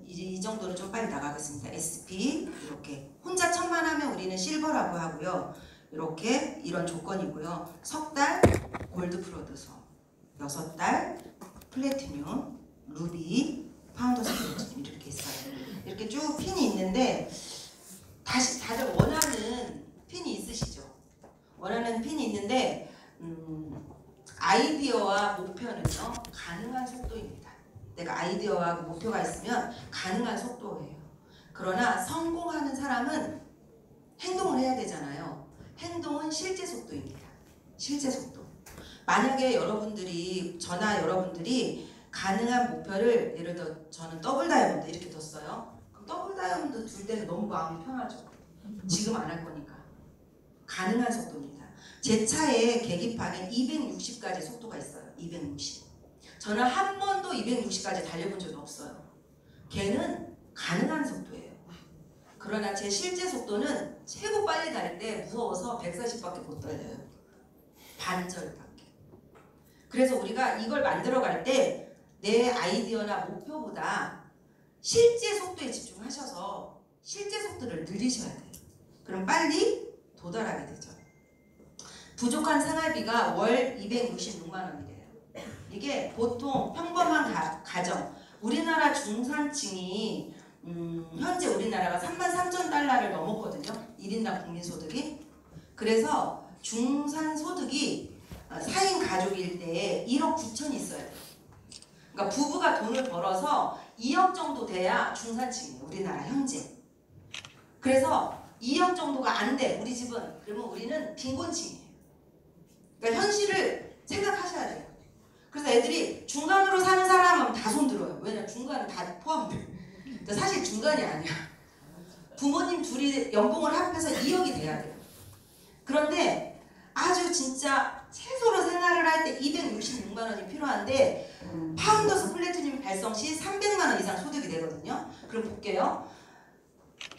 이 정도는 좀 빨리 나가겠습니다. SP 이렇게 혼자 1000만 하면 우리는 실버라고 하고요. 이렇게 이런 조건이고요. 석 달 골드 프로듀서, 6달 플래티늄, 루비, 파운더스 플래티늄 이렇게 있어요. 이렇게 쭉 핀이 있는데 다시 다들 원하는 핀이 있으시죠? 원하는 핀이 있는데 아이디어와 목표는요 가능한 속도입니다. 내가 아이디어와 목표가 있으면 가능한 속도예요. 그러나 성공하는 사람은 행동을 해야 되잖아요. 행동은 실제 속도입니다. 실제 속도. 만약에 여러분들이 가능한 목표를 예를 들어 저는 더블 다이아몬드 이렇게 뒀어요. 그럼 더블 다이아몬드 둘 때는 너무 마음이 편하죠. 지금 안 할 거니까. 가능한 속도입니다. 제 차의 계기판에 260까지 속도가 있어요. 260. 저는 한 번도 260까지 달려본 적이 없어요. 걔는 가능한 속도예요. 그러나 제 실제 속도는 최고 빨리 달릴 때 무서워서 140밖에 못 달려요. 반절밖에. 그래서 우리가 이걸 만들어갈 때 내 아이디어나 목표보다 실제 속도에 집중하셔서 실제 속도를 늘리셔야 돼요. 그럼 빨리 도달하게 되죠. 부족한 생활비가 월 266만 원이래요. 이게 보통 평범한 가정, 우리나라 중산층이 현재 우리나라가 33,000달러를 넘었거든요. 1인당 국민소득이. 그래서 중산소득이 4인 가족일 때 1억 9천이 있어야 돼요. 그러니까 부부가 돈을 벌어서 2억 정도 돼야 중산층이에요. 우리나라 현재. 그래서 2억 정도가 안 돼. 우리 집은. 그러면 우리는 빈곤층이에요. 그러니까 현실을 생각하셔야 돼요. 그래서 애들이 중간으로 사는 사람은 다 손들어요. 왜냐면 중간은 다 포함돼요. 사실 중간이 아니야. 부모님 둘이 연봉을 합해서 2억이 돼야 돼요. 그런데 아주 진짜 최소로 생활을 할 때 266만 원이 필요한데 파운더스 플래티늄 발성 시 300만 원 이상 소득이 되거든요. 그럼 볼게요.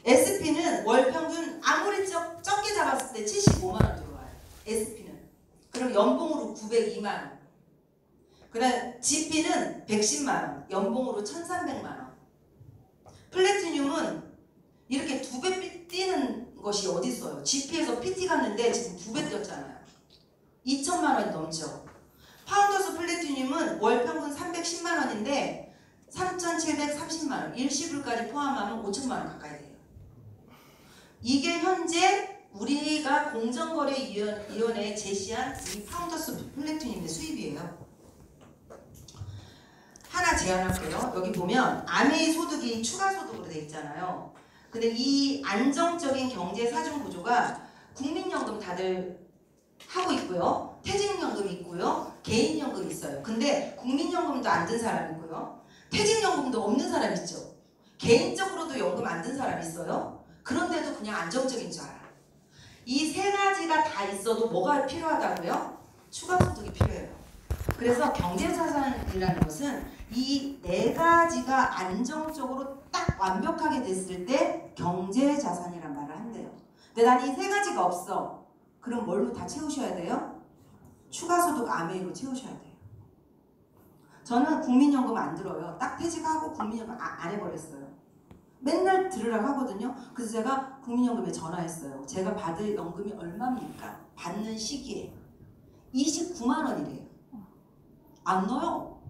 SP는 월 평균 아무리 적게 잡았을 때 75만 원 들어와요. SP는. 그럼 연봉으로 902만 원. 그다음 GP는 110만 원. 연봉으로 1300만 원. 플래티늄은 이렇게 2배 뛰는 것이 어디 있어요? GP에서 PT 갔는데 지금 2배 뛰었잖아요. 2천만 원이 넘죠. 파운더스 플래티늄은 월 평균 310만 원인데 3,730만 원. 일시불까지 포함하면 5천만 원 가까이 돼요. 이게 현재 우리가 공정거래위원회에 제시한 이 파운더스 플래티늄의 수입이에요. 하나 제안할게요. 여기 보면 아메이 소득이 추가 소득으로 돼 있잖아요. 근데 이 안정적인 경제 사정 구조가 국민연금 다들 하고 있고요. 퇴직연금 있고요. 개인연금 있어요. 근데 국민연금도 안 든 사람 있고요. 퇴직연금도 없는 사람 있죠. 개인적으로도 연금 안 든 사람 있어요. 그런데도 그냥 안정적인 줄 알아요. 이 세 가지가 다 있어도 뭐가 필요하다고요? 추가 소득이 필요해요. 그래서 경제자산이라는 것은 이 네 가지가 안정적으로 딱 완벽하게 됐을 때 경제자산이란 말을 한대요. 근데 난 이 세 가지가 없어. 그럼 뭘로 다 채우셔야 돼요? 추가소득 아메이로 채우셔야 돼요. 저는 국민연금 안 들어요. 딱 퇴직하고 국민연금 안 해버렸어요. 맨날 들으라고 하거든요. 그래서 제가 국민연금에 전화했어요. 제가 받을 연금이 얼마입니까? 받는 시기에 29만 원이래요. 안 넣어요.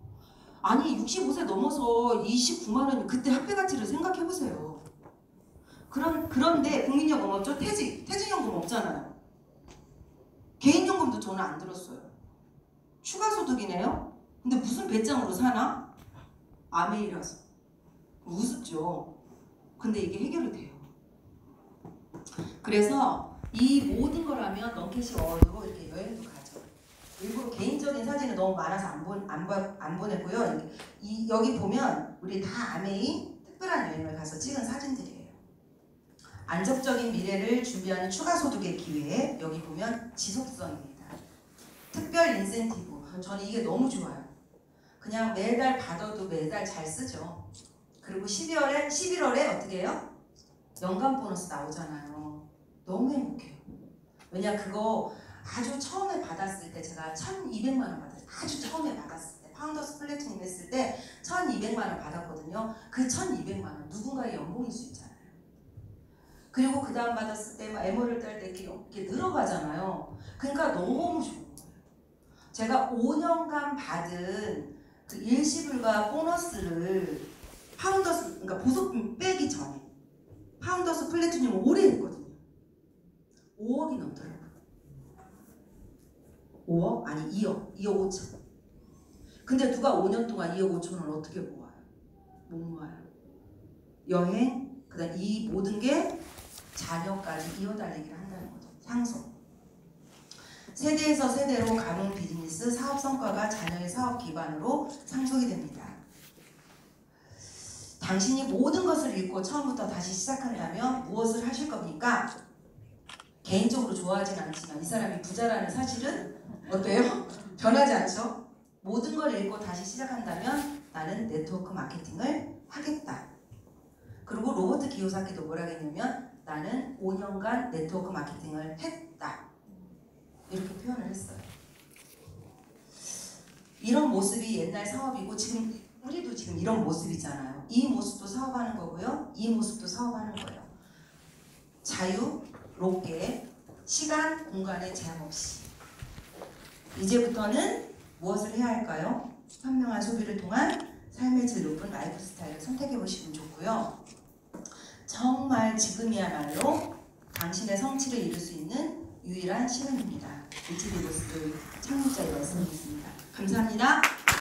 아니 65세 넘어서 29만 원이 그때 학비 가치를 생각해보세요. 그런데 국민연금 없죠? 퇴직연금 없잖아요. 개인연금도 저는 안 들었어요. 추가소득이네요? 근데 무슨 배짱으로 사나? 아메이라서. 우습죠. 근데 이게 해결이 돼요. 그래서 이 모든 걸 하면 넌캐시 어워드고 이렇게 여행도 가죠. 일부러 개인적인 사진이 너무 많아서 안 보냈고요. 여기 보면 우리 다 아메이 특별한 여행을 가서 찍은 사진들이에요. 안정적인 미래를 준비하는 추가 소득의 기회에 여기 보면 지속성입니다. 특별 인센티브. 저는 이게 너무 좋아요. 그냥 매달 받아도 매달 잘 쓰죠. 그리고 11월에 어떻게 해요? 연간 보너스 나오잖아요. 너무 행복해요. 왜냐 그거 아주 처음에 받았을 때 제가 1,200만 원 받았어요. 아주 처음에 받았을 때 파운더스 플래티넘 했을 때 1,200만 원 받았거든요. 그 1,200만 원 누군가의 연봉일 수 있잖아요. 그리고 그 다음 받았을 때 에머랄드 할 때 이렇게 늘어가잖아요. 그러니까 너무 좋은 거예요. 제가 5년간 받은 그 일시불과 보너스를 파운더스, 그러니까 보석금 빼기 전에 파운더스 플래티넘 오래 했거든요. 5억이 넘더라고요. 5억? 아니 2억 5천. 근데 누가 5년 동안 2억 5천을 어떻게 모아요? 못 모아요. 여행, 그 다음 이 모든 게 자녀까지 이어달리기를 한다는 거죠. 상속. 세대에서 세대로 가문 비즈니스 사업 성과가 자녀의 사업 기반으로 상속이 됩니다. 당신이 모든 것을 잃고 처음부터 다시 시작한다면 무엇을 하실 겁니까? 개인적으로 좋아하진 않지만 이 사람이 부자라는 사실은 어때요? 변하지 않죠? 모든 걸 잃고 다시 시작한다면 나는 네트워크 마케팅을 하겠다. 그리고 로버트 기요사키도 뭐라고 했냐면 나는 5년간 네트워크 마케팅을 했다. 이렇게 표현을 했어요. 이런 모습이 옛날 사업이고 지금 우리도 지금 이런 모습이잖아요. 이 모습도 사업하는 거고요. 이 모습도 사업하는 거예요. 자유롭게 시간, 공간에 제한 없이. 이제부터는 무엇을 해야 할까요? 현명한 소비를 통한 삶의 질 높은 라이프 스타일을 선택해 보시면 좋고요. 정말 지금이야말로 당신의 성취를 이룰 수 있는 유일한 시간입니다. HB로스 창립자의 말씀이었습니다. 감사합니다.